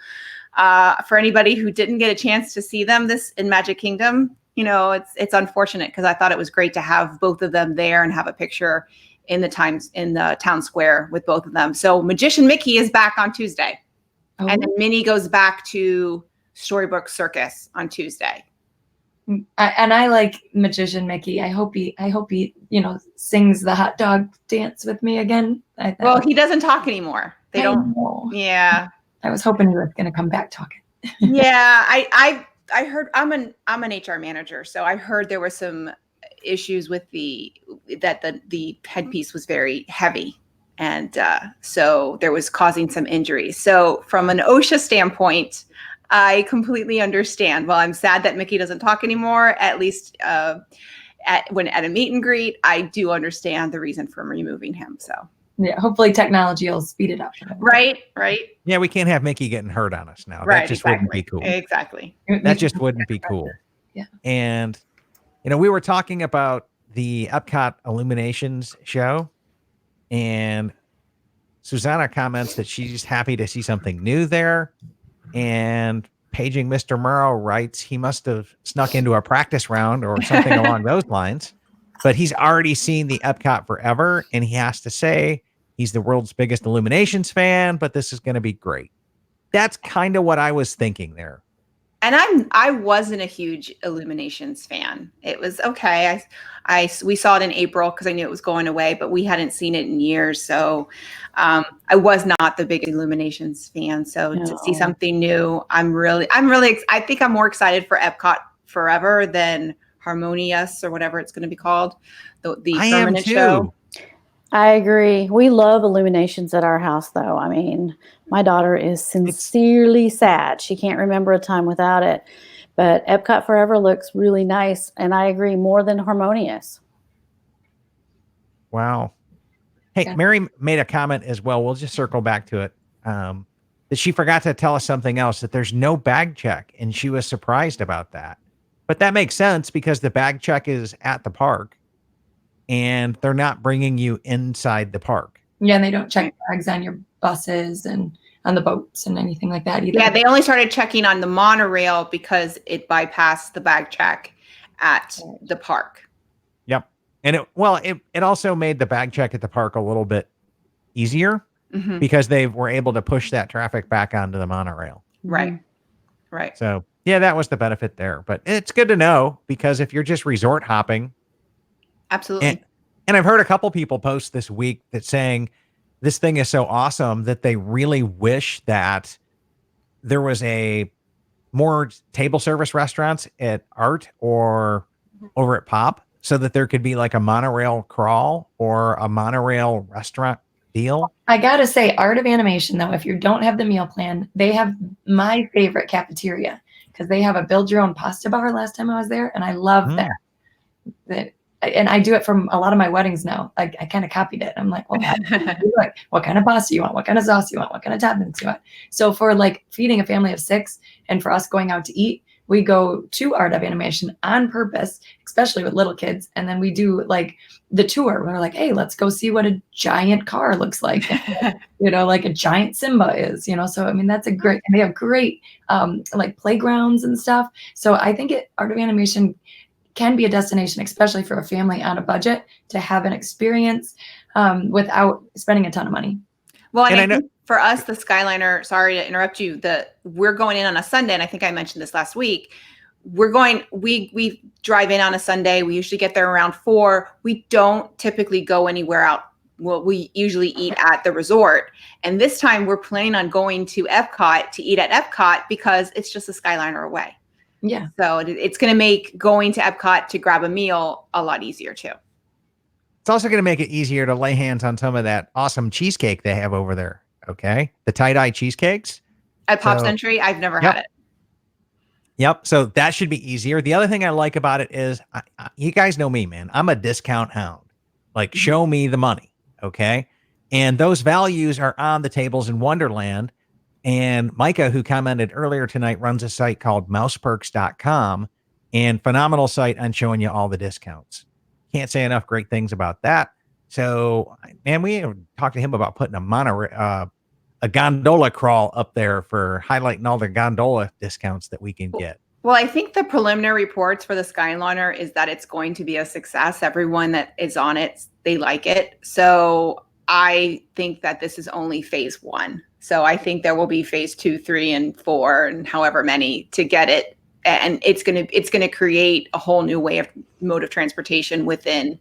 [SPEAKER 6] for anybody who didn't get a chance to see them this in Magic Kingdom, it's unfortunate, because I thought it was great to have both of them there and have a picture in the Town Square with both of them. So Magician Mickey is back on Tuesday.
[SPEAKER 8] Oh.
[SPEAKER 6] And then Minnie goes back to Storybook Circus on Tuesday.
[SPEAKER 8] I like Magician Mickey. I hope he sings the hot dog dance with me again.
[SPEAKER 6] Well, he doesn't talk anymore. They
[SPEAKER 8] I
[SPEAKER 6] don't.
[SPEAKER 8] know.
[SPEAKER 6] Yeah.
[SPEAKER 8] I was hoping he was going to come back talking.
[SPEAKER 6] Yeah. I heard I'm an HR manager, so I heard there were some issues with the headpiece was very heavy. And so there was causing some injuries. So from an OSHA standpoint, I completely understand. Well, I'm sad that Mickey doesn't talk anymore, at least at a meet and greet. I do understand the reason for removing him. So
[SPEAKER 8] Yeah, hopefully technology will speed it up.
[SPEAKER 6] Right.
[SPEAKER 7] Yeah, we can't have Mickey getting hurt on us now.
[SPEAKER 6] Right.
[SPEAKER 7] That just
[SPEAKER 6] Exactly.
[SPEAKER 7] wouldn't be cool.
[SPEAKER 6] Exactly.
[SPEAKER 7] That just wouldn't be cool.
[SPEAKER 8] Yeah.
[SPEAKER 7] And, we were talking about the Epcot Illuminations show, and Susanna comments that she's happy to see something new there. And paging Mr. Murrow writes he must have snuck into a practice round or something along those lines. But he's already seen the Epcot Forever, and he has to say he's the world's biggest Illuminations fan, but this is going to be great. That's kind of what I was thinking there.
[SPEAKER 6] And I wasn't a huge Illuminations fan. It was okay. We saw it in April because I knew it was going away, but we hadn't seen it in years. So I was not the big Illuminations fan. So to see something new, I think I'm more excited for Epcot Forever than Harmonious or whatever it's going to be called. The permanent show.
[SPEAKER 4] I agree. We love Illuminations at our house, though. I mean, my daughter is sincerely sad. She can't remember a time without it. But Epcot Forever looks really nice, and I agree, more than Harmonious.
[SPEAKER 7] Wow. Hey, yeah. Mary made a comment as well. We'll just circle back to it. That she forgot to tell us something else, that there's no bag check, and she was surprised about that. But that makes sense because the bag check is at the park, and they're not bringing you inside the park.
[SPEAKER 8] Yeah, and they don't check bags on your buses and on the boats and anything like that either.
[SPEAKER 6] Yeah, they only started checking on the monorail because it bypassed the bag check at the park.
[SPEAKER 7] Yep. And it also made the bag check at the park a little bit easier because they were able to push that traffic back onto the monorail.
[SPEAKER 6] Right. Right.
[SPEAKER 7] So yeah, that was the benefit there. But it's good to know because if you're just resort hopping.
[SPEAKER 6] Absolutely.
[SPEAKER 7] And I've heard a couple people post this week that saying this thing is so awesome that they really wish that there was a more table service restaurants at Art or over at Pop so that there could be like a monorail crawl or a monorail restaurant deal.
[SPEAKER 8] I got to say, Art of Animation, though, if you don't have the meal plan, they have my favorite cafeteria because they have a build your own pasta bar last time I was there. And I love that. And I do it from a lot of my weddings now. I kind of copied it. I'm like, well, what kind of pasta you want? What kind of sauce you want? What kind of toppings you want? So for like feeding a family of 6 and for us going out to eat, we go to Art of Animation on purpose, especially with little kids. And then we do like the tour. We're like, hey, let's go see what a giant car looks like, like a giant Simba is, So, I mean, that's and they have great like playgrounds and stuff. So I think Art of Animation can be a destination, especially for a family on a budget, to have an experience without spending a ton of money.
[SPEAKER 6] Well, and I think for us, the Skyliner, sorry to interrupt you, we're going in on a Sunday, and I think I mentioned this last week. We drive in on a Sunday. We usually get there around 4. We don't typically go anywhere out. Well, we usually eat at the resort. And this time we're planning on going to Epcot to eat at Epcot because it's just a Skyliner away.
[SPEAKER 8] Yeah.
[SPEAKER 6] So it's going to make going to Epcot to grab a meal a lot easier too.
[SPEAKER 7] It's also going to make it easier to lay hands on some of that awesome cheesecake they have over there. Okay. The tie-dye cheesecakes.
[SPEAKER 6] At Pop Century, I've never had it.
[SPEAKER 7] Yep. So that should be easier. The other thing I like about it is, you guys know me, man. I'm a discount hound. Like, show me the money. Okay. And those values are on the tables in Wonderland. And Micah, who commented earlier tonight, runs a site called mouseperks.com, and phenomenal site on showing you all the discounts. Can't say enough great things about that. So, man, we talked to him about putting a gondola crawl up there for highlighting all the gondola discounts that we can get.
[SPEAKER 6] Well, I think the preliminary reports for the Skyliner is that it's going to be a success. Everyone that is on it, they like it. So I think that this is only phase 1. So I think there will be phase 2, 3, and 4, and however many to get it. And it's gonna create a whole new mode of transportation within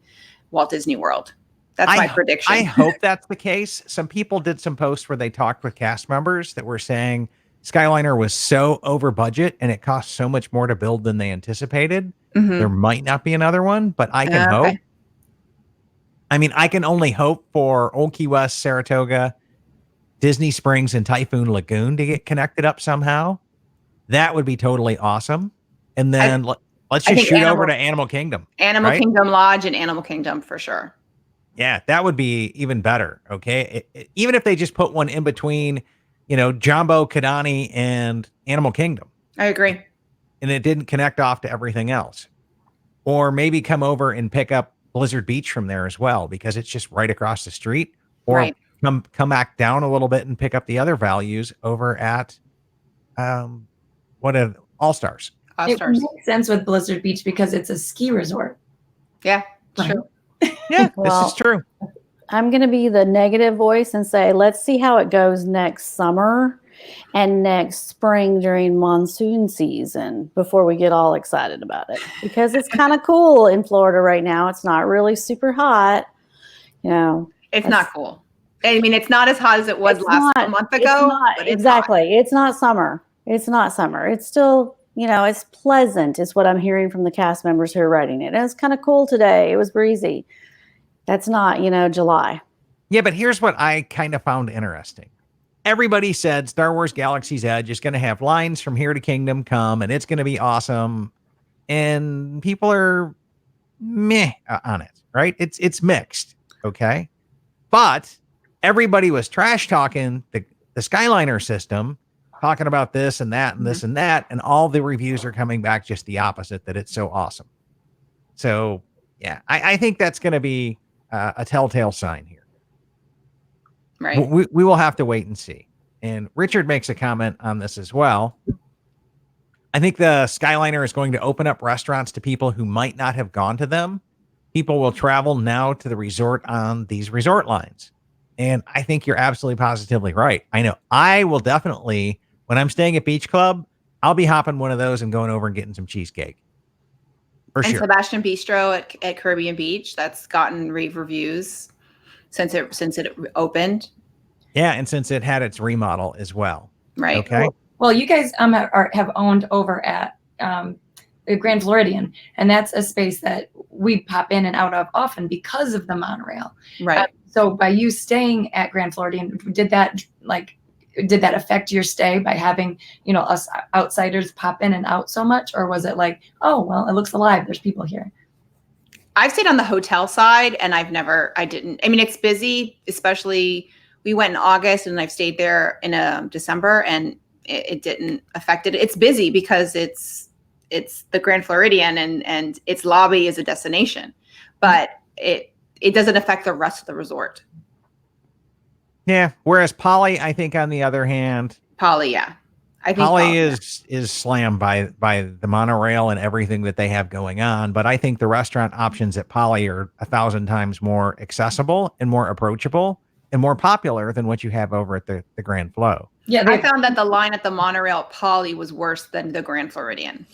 [SPEAKER 6] Walt Disney World. That's my prediction.
[SPEAKER 7] I hope that's the case. Some people did some posts where they talked with cast members that were saying Skyliner was so over budget and it cost so much more to build than they anticipated. There might not be another one, but I can hope. I mean, I can only hope for Old Key West, Saratoga, Disney Springs, and Typhoon Lagoon to get connected up somehow. That would be totally awesome. And then let's just shoot over to Animal Kingdom.
[SPEAKER 6] Animal Kingdom Lodge and Animal Kingdom for sure.
[SPEAKER 7] Yeah, that would be even better. Okay. Even if they just put one in between, Jumbo, Kidani, and Animal Kingdom,
[SPEAKER 6] I agree.
[SPEAKER 7] and it didn't connect off to everything else. Or maybe come over and pick up Blizzard Beach from there as well, because it's just right across the street. Or
[SPEAKER 6] Right.
[SPEAKER 7] come back down a little bit and pick up the other values over at All Stars.
[SPEAKER 8] It makes sense with Blizzard Beach because it's a ski resort.
[SPEAKER 6] Yeah,
[SPEAKER 8] Right.
[SPEAKER 6] true.
[SPEAKER 7] Yeah,
[SPEAKER 4] Well,
[SPEAKER 7] this is true.
[SPEAKER 4] I'm going to be the negative voice and say, let's see how it goes next summer and next spring during monsoon season before we get all excited about it, because it's kind of cool in Florida right now. It's not really super hot.
[SPEAKER 6] It's not cool. I mean, it's not as hot as it was a month ago. But it's hot.
[SPEAKER 4] It's not summer. It's not summer. It's still, it's pleasant is what I'm hearing from the cast members who are writing it. And it's kind of cool today. It was breezy. That's not, July.
[SPEAKER 7] Yeah, but here's what I kind of found interesting. Everybody said Star Wars Galaxy's Edge is going to have lines from here to Kingdom Come, and it's going to be awesome. And people are meh on it, right? It's mixed, okay? But everybody was trash talking the Skyliner system, talking about this and that and this and that, and all the reviews are coming back just the opposite, that it's so awesome. So, yeah, I think that's going to be a telltale sign here.
[SPEAKER 6] Right.
[SPEAKER 7] We will have to wait and see. And Richard makes a comment on this as well. I think the Skyliner is going to open up restaurants to people who might not have gone to them. People will travel now to the resort on these resort lines. And I think you're absolutely positively right. I know I will definitely, when I'm staying at Beach Club, I'll be hopping one of those and going over and getting some cheesecake. For
[SPEAKER 6] And
[SPEAKER 7] sure.
[SPEAKER 6] Sebastian Bistro at Caribbean Beach, that's gotten rave reviews since it opened.
[SPEAKER 7] Yeah, and since it had its remodel as well.
[SPEAKER 6] Right.
[SPEAKER 7] Okay.
[SPEAKER 8] Well, you guys have owned over at the Grand Floridian, and that's a space that we pop in and out of often because of the monorail.
[SPEAKER 6] Right.
[SPEAKER 8] So by you staying at Grand Floridian, did that affect your stay by having, us outsiders pop in and out so much? Or was it like, oh, well, it looks alive, there's people here?
[SPEAKER 6] I've stayed on the hotel side, and I mean, it's busy, especially we went in August and I've stayed there in December, and it didn't affect it. It's busy because it's the Grand Floridian and its lobby is a destination, but it doesn't affect the rest of the resort.
[SPEAKER 7] Yeah. Whereas Poly, I think on the other hand,
[SPEAKER 6] Yeah. I think
[SPEAKER 7] Poly is slammed by the monorail and everything that they have going on. But I think the restaurant options at Poly are 1,000 times more accessible and more approachable and more popular than what you have over at the Grand Flow.
[SPEAKER 8] Yeah,
[SPEAKER 6] I found that the line at the monorail at Poly was worse than the Grand Floridian.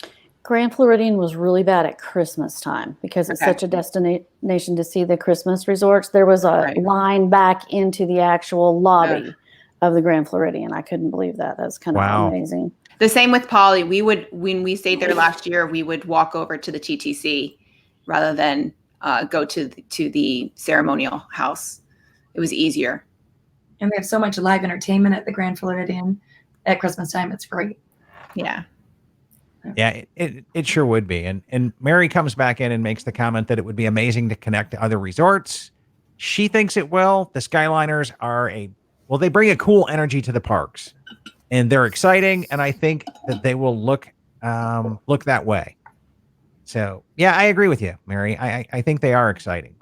[SPEAKER 4] Grand Floridian was really bad at Christmas time because it's such a destination to see the Christmas resorts. There was a line back into the actual lobby of the Grand Floridian. I couldn't believe that. That's kind of amazing.
[SPEAKER 6] The same with Poly. When we stayed there last year, we would walk over to the TTC rather than go to the ceremonial house. It was easier.
[SPEAKER 8] And we have so much live entertainment at the Grand Floridian at Christmas time. It's great.
[SPEAKER 6] Yeah.
[SPEAKER 7] Yeah, it sure would be. And Mary comes back in and makes the comment that it would be amazing to connect to other resorts. She thinks it will. The Skyliners they bring a cool energy to the parks, and they're exciting. And I think that they will look that way. So yeah, I agree with you, Mary. I think they are exciting.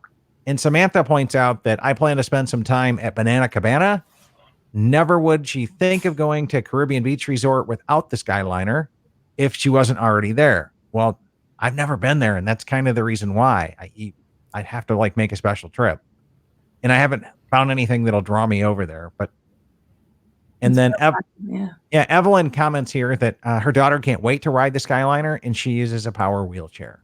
[SPEAKER 7] And Samantha points out that I plan to spend some time at Banana Cabana. Never would she think of going to Caribbean Beach Resort without the Skyliner if she wasn't already there. Well, I've never been there, and that's kind of the reason why I'd have to make a special trip. And I haven't found anything that'll draw me over there. And then Evelyn comments here that her daughter can't wait to ride the Skyliner, and she uses a power wheelchair.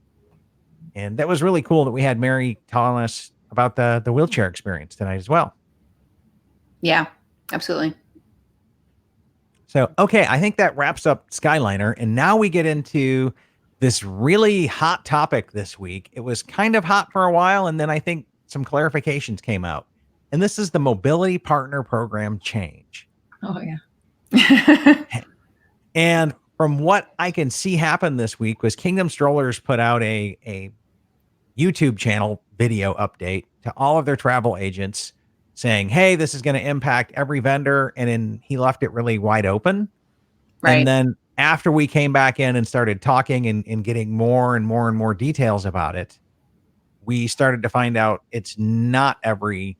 [SPEAKER 7] And that was really cool that we had Mary telling us about the wheelchair experience tonight as well.
[SPEAKER 6] Yeah, absolutely.
[SPEAKER 7] So, okay, I think that wraps up Skyliner. And now we get into this really hot topic this week. It was kind of hot for a while, and then I think some clarifications came out. And this is the Mobility Partner Program change.
[SPEAKER 8] Oh, yeah.
[SPEAKER 7] And from what I can see happen this week was Kingdom Strollers put out a YouTube channel video update to all of their travel agents saying, hey, this is going to impact every vendor. And then he left it really wide open.
[SPEAKER 6] Right.
[SPEAKER 7] And then after we came back in and started talking and getting more and more and more details about it, we started to find out it's not every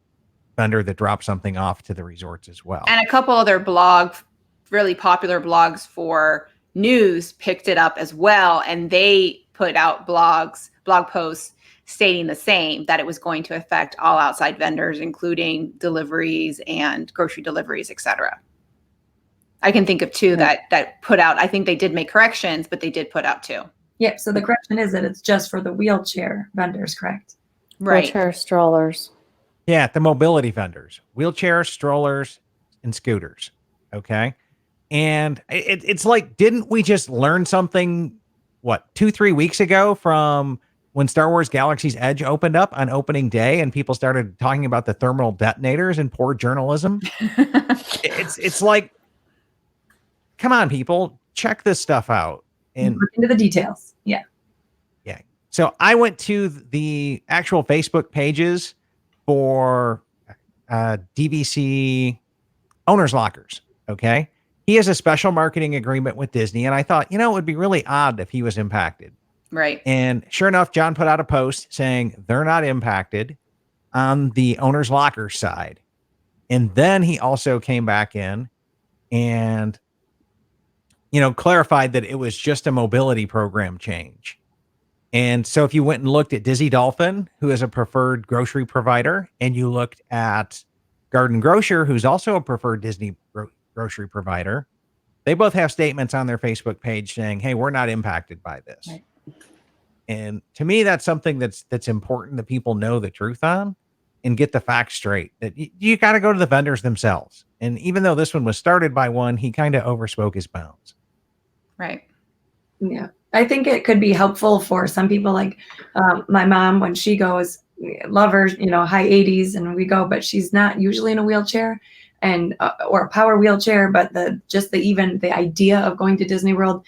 [SPEAKER 7] vendor that drops something off to the resorts as well.
[SPEAKER 6] And a couple other really popular blogs for news picked it up as well. And they put out blog posts stating the same, that it was going to affect all outside vendors, including deliveries and grocery deliveries, etc. I can think of two that put out, I think they did make corrections, but they did put out two.
[SPEAKER 8] Yeah, so the correction is that it's just for the wheelchair vendors, correct?
[SPEAKER 6] Right.
[SPEAKER 4] Wheelchair strollers.
[SPEAKER 7] Yeah, the mobility vendors, wheelchairs, strollers, and scooters. Okay. And it's like, didn't we just learn something, 2-3 weeks ago from when Star Wars Galaxy's Edge opened up on opening day and people started talking about the thermal detonators and poor journalism? It's like, come on, people, check this stuff out. And
[SPEAKER 8] look into the details. Yeah.
[SPEAKER 7] Yeah. So I went to the actual Facebook pages for DVC owners lockers. Okay. He has a special marketing agreement with Disney. And I thought, it would be really odd if he was impacted.
[SPEAKER 6] Right.
[SPEAKER 7] And sure enough, John put out a post saying they're not impacted on the owners locker side. And then he also came back in and clarified that it was just a mobility program change. And so if you went and looked at Dizzy Dolphin, who is a preferred grocery provider, and you looked at Garden Grocer, who's also a preferred Disney grocery provider, they both have statements on their Facebook page saying, hey, we're not impacted by this. Right. And to me, that's something that's important that people know the truth on and get the facts straight, that you got to go to the vendors themselves. And even though this one was started by one, he kind of overspoke his bounds.
[SPEAKER 6] Right.
[SPEAKER 8] Yeah. I think it could be helpful for some people, like my mom, when she goes, love her, high 80s, and we go, but she's not usually in a wheelchair and or a power wheelchair, but the idea of going to Disney World,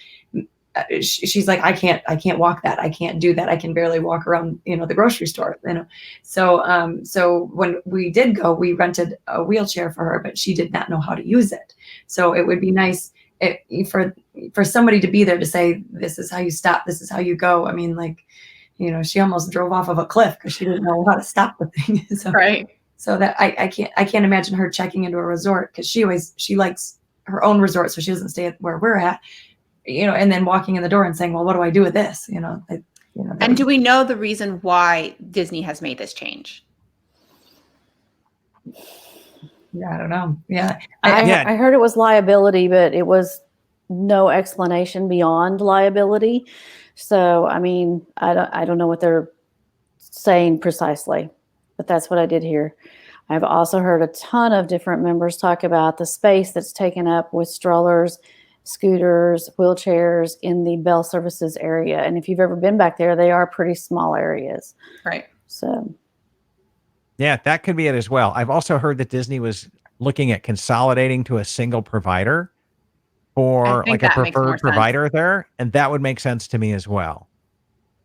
[SPEAKER 8] she's like, I can't walk that. I can't do that. I can barely walk around, the grocery store, So when we did go, we rented a wheelchair for her, but she did not know how to use it. So it would be nice for somebody to be there to say, this is how you stop, this is how you go. I mean, she almost drove off of a cliff because she didn't know how to stop the thing. So,
[SPEAKER 6] right.
[SPEAKER 8] So that I can't imagine her checking into a resort, because she likes her own resort, so she doesn't stay at where we're at, and then walking in the door and saying, well, what do I do with this?
[SPEAKER 6] And do we know the reason why Disney has made this change?
[SPEAKER 8] Yeah, I don't know. Yeah.
[SPEAKER 4] I heard it was liability, but it was no explanation beyond liability. So, I mean, I don't know what they're saying precisely, but that's what I did hear. I've also heard a ton of different members talk about the space that's taken up with strollers, scooters, wheelchairs in the Bell Services area. And if you've ever been back there, they are pretty small areas.
[SPEAKER 6] Right.
[SPEAKER 4] So.
[SPEAKER 7] Yeah, that could be it as well. I've also heard that Disney was looking at consolidating to a single provider for like a preferred provider there. And that would make sense to me as well.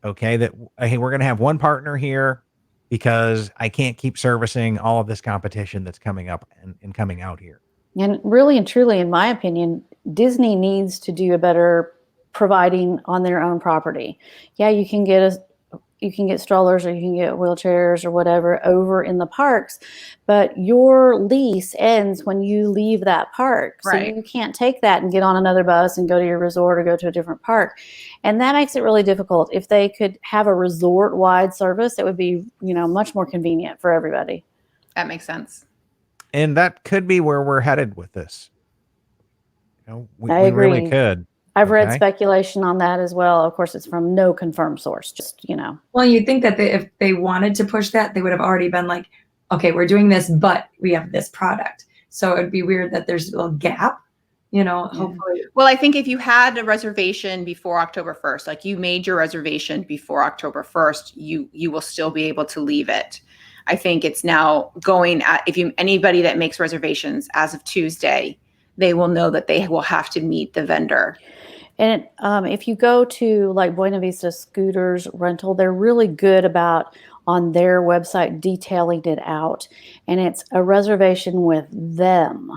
[SPEAKER 7] Okay, that, hey, we're going to have one partner here because I can't keep servicing all of this competition that's coming up and coming out here.
[SPEAKER 4] And really and truly, in my opinion, Disney needs to do a better providing on their own property. Yeah, you can get strollers, or you can get wheelchairs or whatever over in the parks, but your lease ends when you leave that park.
[SPEAKER 6] Right.
[SPEAKER 4] So you can't take that and get on another bus and go to your resort or go to a different park. And that makes it really difficult. If they could have a resort-wide service, it would be, much more convenient for everybody.
[SPEAKER 6] That makes sense.
[SPEAKER 7] And that could be where we're headed with this. We
[SPEAKER 4] agree.
[SPEAKER 7] Really could.
[SPEAKER 4] I've read speculation on that as well. Of course, it's from no confirmed source, just,
[SPEAKER 8] Well, you'd think that if they wanted to push that, they would have already been like, okay, we're doing this, but we have this product. So it'd be weird that there's a little gap, hopefully.
[SPEAKER 6] Well, I think if you had a reservation before October 1st, like you made your reservation before October 1st, you will still be able to leave it. I think it's now going at, anybody that makes reservations as of Tuesday, they will know that they will have to meet the vendor.
[SPEAKER 4] And if you go to like Buena Vista Scooters rental, they're really good about on their website detailing it out. And it's a reservation with them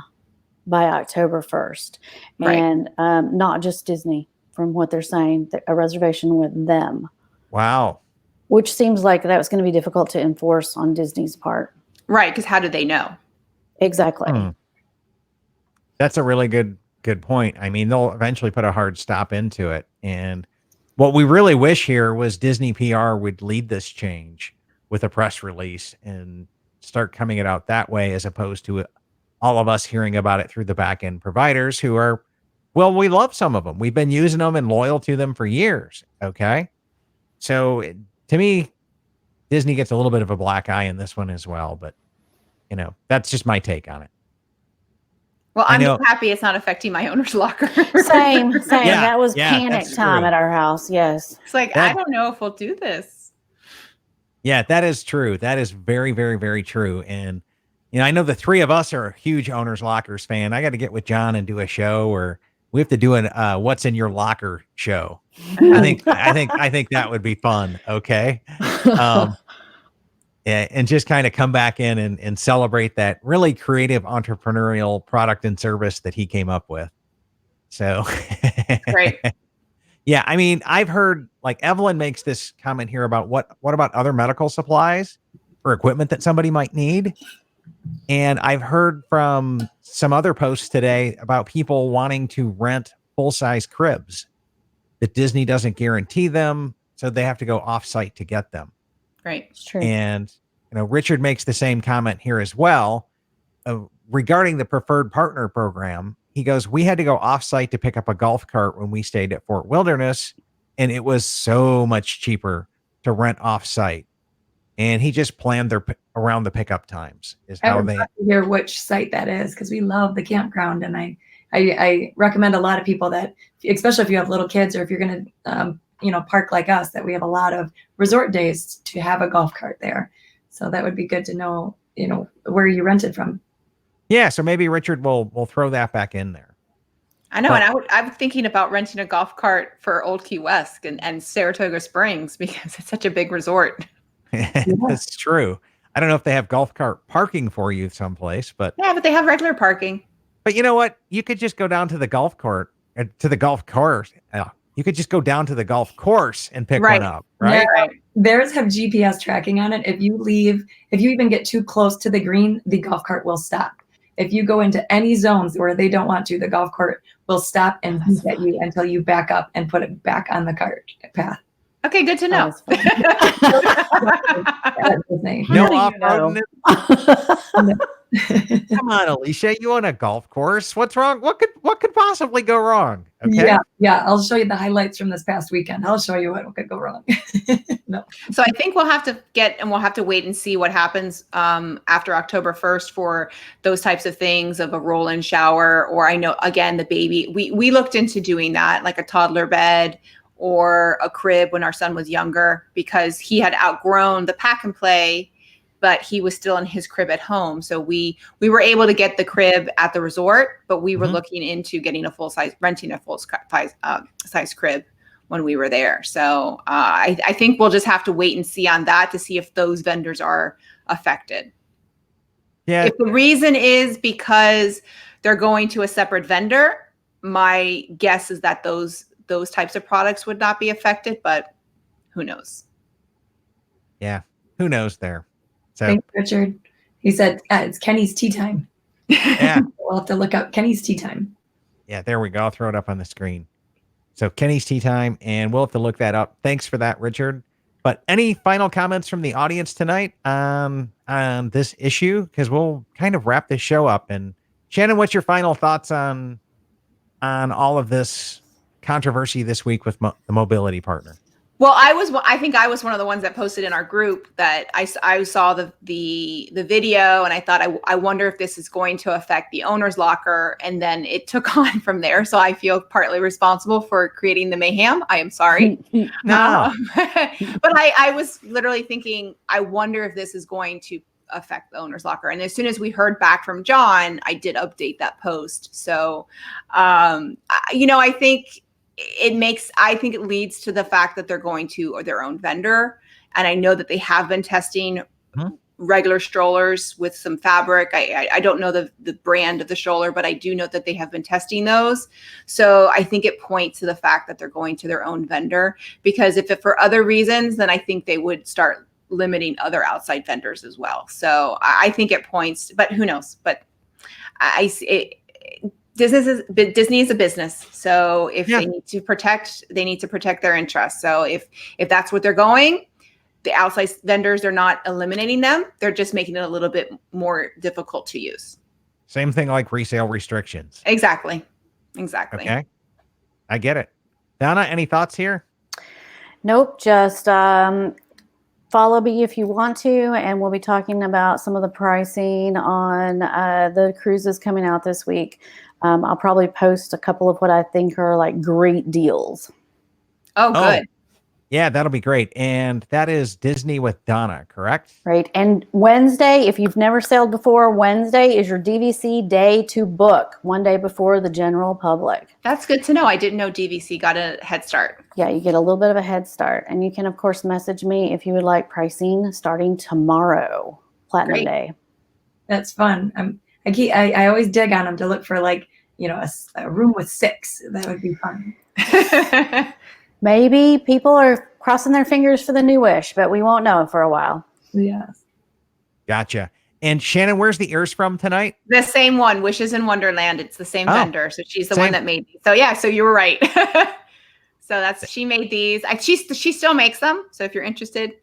[SPEAKER 4] by October 1st.
[SPEAKER 6] Right.
[SPEAKER 4] And not just Disney, from what they're saying, a reservation with them.
[SPEAKER 7] Wow.
[SPEAKER 4] Which seems like that was going to be difficult to enforce on Disney's part.
[SPEAKER 6] Right, because how do they know?
[SPEAKER 4] Exactly.
[SPEAKER 7] That's a really good point. I mean, they'll eventually put a hard stop into it. And what we really wish here was Disney PR would lead this change with a press release and start coming it out that way, as opposed to all of us hearing about it through the back end providers who are, well, we love some of them. We've been using them and loyal to them for years. Okay. So to me, Disney gets a little bit of a black eye in this one as well, but that's just my take on it.
[SPEAKER 6] Well, I'm just happy it's not affecting my owner's locker.
[SPEAKER 4] Same.
[SPEAKER 7] Yeah,
[SPEAKER 4] That was
[SPEAKER 7] yeah,
[SPEAKER 4] panic
[SPEAKER 7] that's
[SPEAKER 4] time
[SPEAKER 7] true.
[SPEAKER 4] at our house. Yes.
[SPEAKER 6] It's like, I don't know if we'll do this.
[SPEAKER 7] Yeah, that is true. That is very, very, very true. And, I know the three of us are a huge Owners Lockers fan. I got to get with John and do a show, or we have to do an What's in Your Locker show. I think that would be fun. Okay. And just kind of come back in and celebrate that really creative entrepreneurial product and service that he came up with. So,
[SPEAKER 6] Right.
[SPEAKER 7] Yeah, I mean, I've heard, like, Evelyn makes this comment here about what about other medical supplies or equipment that somebody might need. And I've heard from some other posts today about people wanting to rent full-size cribs that Disney doesn't guarantee them, so they have to go off-site to get them.
[SPEAKER 6] Right.
[SPEAKER 4] It's true.
[SPEAKER 7] And, Richard makes the same comment here as well regarding the preferred partner program. He goes, we had to go off-site to pick up a golf cart when we stayed at Fort Wilderness, and it was so much cheaper to rent off-site. And he just planned around the pickup times. Is how they
[SPEAKER 8] hear which site that is, because we love the campground, and I recommend a lot of people that, especially if you have little kids or if you're going to park like us, that we have a lot of resort days to have a golf cart there. So that would be good to know, where you rented from.
[SPEAKER 7] Yeah, so maybe Richard will throw that back in there.
[SPEAKER 6] I know, and I'm thinking about renting a golf cart for Old Key West and Saratoga Springs because it's such a big resort.
[SPEAKER 7] That's true. I don't know if they have golf cart parking for you someplace, but
[SPEAKER 6] yeah, but they have regular parking.
[SPEAKER 7] But you know what? You could just go down to the golf cart, to the golf course. You could just go down to the golf course and pick one up, right?
[SPEAKER 8] Yeah, theirs have GPS tracking on it. If you even get too close to the green, the golf cart will stop. If you go into any zones where they don't want to, the golf cart will stop and beep at you until you back up and put it back on the cart path.
[SPEAKER 6] Okay, good to know.
[SPEAKER 7] No off-roading. Come on, Alicia, you on a golf course? What's wrong? What could possibly go wrong? Okay.
[SPEAKER 8] Yeah. I'll show you the highlights from this past weekend. I'll show you what could go wrong. No.
[SPEAKER 6] So I think we'll have to wait and see what happens after October 1st for those types of things, of a roll-in shower, or I know, again, the baby. We looked into doing that, like a toddler bed or a crib when our son was younger, because he had outgrown the pack and play, but he was still in his crib at home. So we were able to get the crib at the resort, but we were looking into getting renting a full size crib when we were there. So I think we'll just have to wait and see on that to see if those vendors are affected.
[SPEAKER 7] Yeah.
[SPEAKER 6] If the reason is because they're going to a separate vendor, my guess is that those types of products would not be affected, but who knows?
[SPEAKER 7] Yeah, who knows there. So
[SPEAKER 8] thanks, Richard. He said it's Kenny's tea time.
[SPEAKER 7] Yeah.
[SPEAKER 8] We'll have to look up Kenny's tea time.
[SPEAKER 7] Yeah, there we go. I'll throw it up on the screen. So Kenny's tea time, and we'll have to look that up. Thanks for that, Richard. But any final comments from the audience tonight on this issue? Because we'll kind of wrap this show up. And Shannon, what's your final thoughts on all of this controversy this week with the mobility partner?
[SPEAKER 6] Well, I think I was one of the ones that posted in our group that I saw the video, and I thought, I wonder if this is going to affect the owner's locker, and then it took on from there. So I feel partly responsible for creating the mayhem. I am sorry.
[SPEAKER 7] No.
[SPEAKER 6] But I was literally thinking, I wonder if this is going to affect the owner's locker. And as soon as we heard back from John, I did update that post. So, I think I think it leads to the fact that they're going to their own vendor. And I know that they have been testing regular strollers with some fabric. I don't know the brand of the stroller, but I do know that they have been testing those. So I think it points to the fact that they're going to their own vendor, because if it for other reasons, then I think they would start limiting other outside vendors as well. So I think it points, but who knows? But Disney is a business. So if they need to protect their interests. So if that's what they're going, the outside vendors are not eliminating them. They're just making it a little bit more difficult to use.
[SPEAKER 7] Same thing like resale restrictions.
[SPEAKER 6] Exactly.
[SPEAKER 7] Okay. I get it. Donna, any thoughts here?
[SPEAKER 4] Nope. Just follow me if you want to, and we'll be talking about some of the pricing on the cruises coming out this week. I'll probably post a couple of what I think are like great deals.
[SPEAKER 6] Oh, good.
[SPEAKER 7] Yeah, that'll be great. And that is Disney with Donna, correct?
[SPEAKER 4] Right. And Wednesday, if you've never sailed before, Wednesday is your DVC day to book, one day before the general public.
[SPEAKER 6] That's good to know. I didn't know DVC got a head start.
[SPEAKER 4] Yeah, you get a little bit of a head start. And you can, of course, message me if you would like pricing starting tomorrow, Platinum Day.
[SPEAKER 8] That's fun. I always dig on them to look for like, a room with 6. That would be fun.
[SPEAKER 4] Maybe people are crossing their fingers for the new Wish, but we won't know for a while.
[SPEAKER 8] Yes.
[SPEAKER 7] Gotcha. And Shannon, where's the ears from tonight?
[SPEAKER 6] The same one, Wishes in Wonderland. It's the same vendor. So she's the one that made these. So yeah, so you were right. So she made these. She still makes them. So if you're interested,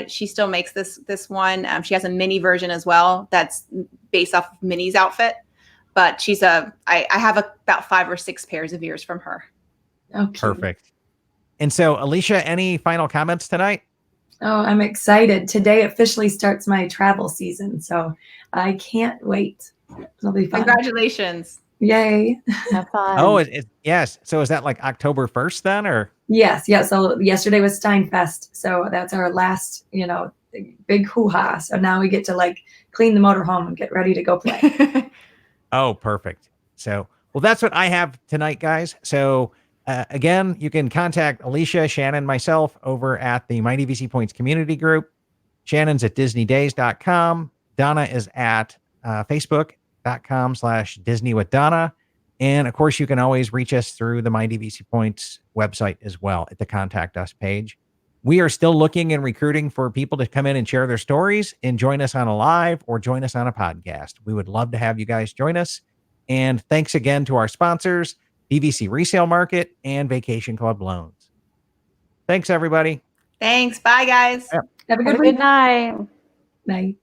[SPEAKER 6] she still makes this one. She has a Minnie version as well. That's based off of Minnie's outfit. But I have about 5 or 6 pairs of ears from her.
[SPEAKER 8] Okay.
[SPEAKER 7] Perfect. And so, Alicia, any final comments tonight?
[SPEAKER 8] Oh, I'm excited. Today officially starts my travel season, so I can't wait. It'll be fun.
[SPEAKER 6] Congratulations.
[SPEAKER 8] Yay.
[SPEAKER 4] Have fun.
[SPEAKER 7] Oh, yes. So is that like October 1st then, or?
[SPEAKER 8] Yes. So yesterday was Steinfest. So that's our last, big hoo-ha. So now we get to like clean the motorhome and get ready to go play.
[SPEAKER 7] Oh, perfect. So, well, that's what I have tonight, guys. So, again, you can contact Alicia, Shannon, myself over at the My DVC Points community group. Shannon's at DisneyDays.com. Donna is at Facebook.com/Disney with Donna. And of course, you can always reach us through the My DVC Points website as well at the Contact Us page. We are still looking and recruiting for people to come in and share their stories and join us on a live or join us on a podcast. We would love to have you guys join us. And thanks again to our sponsors, DVC Resale Market and Vacation Club Loans. Thanks, everybody.
[SPEAKER 6] Thanks. Bye, guys.
[SPEAKER 8] Have a good
[SPEAKER 4] night.
[SPEAKER 8] Night.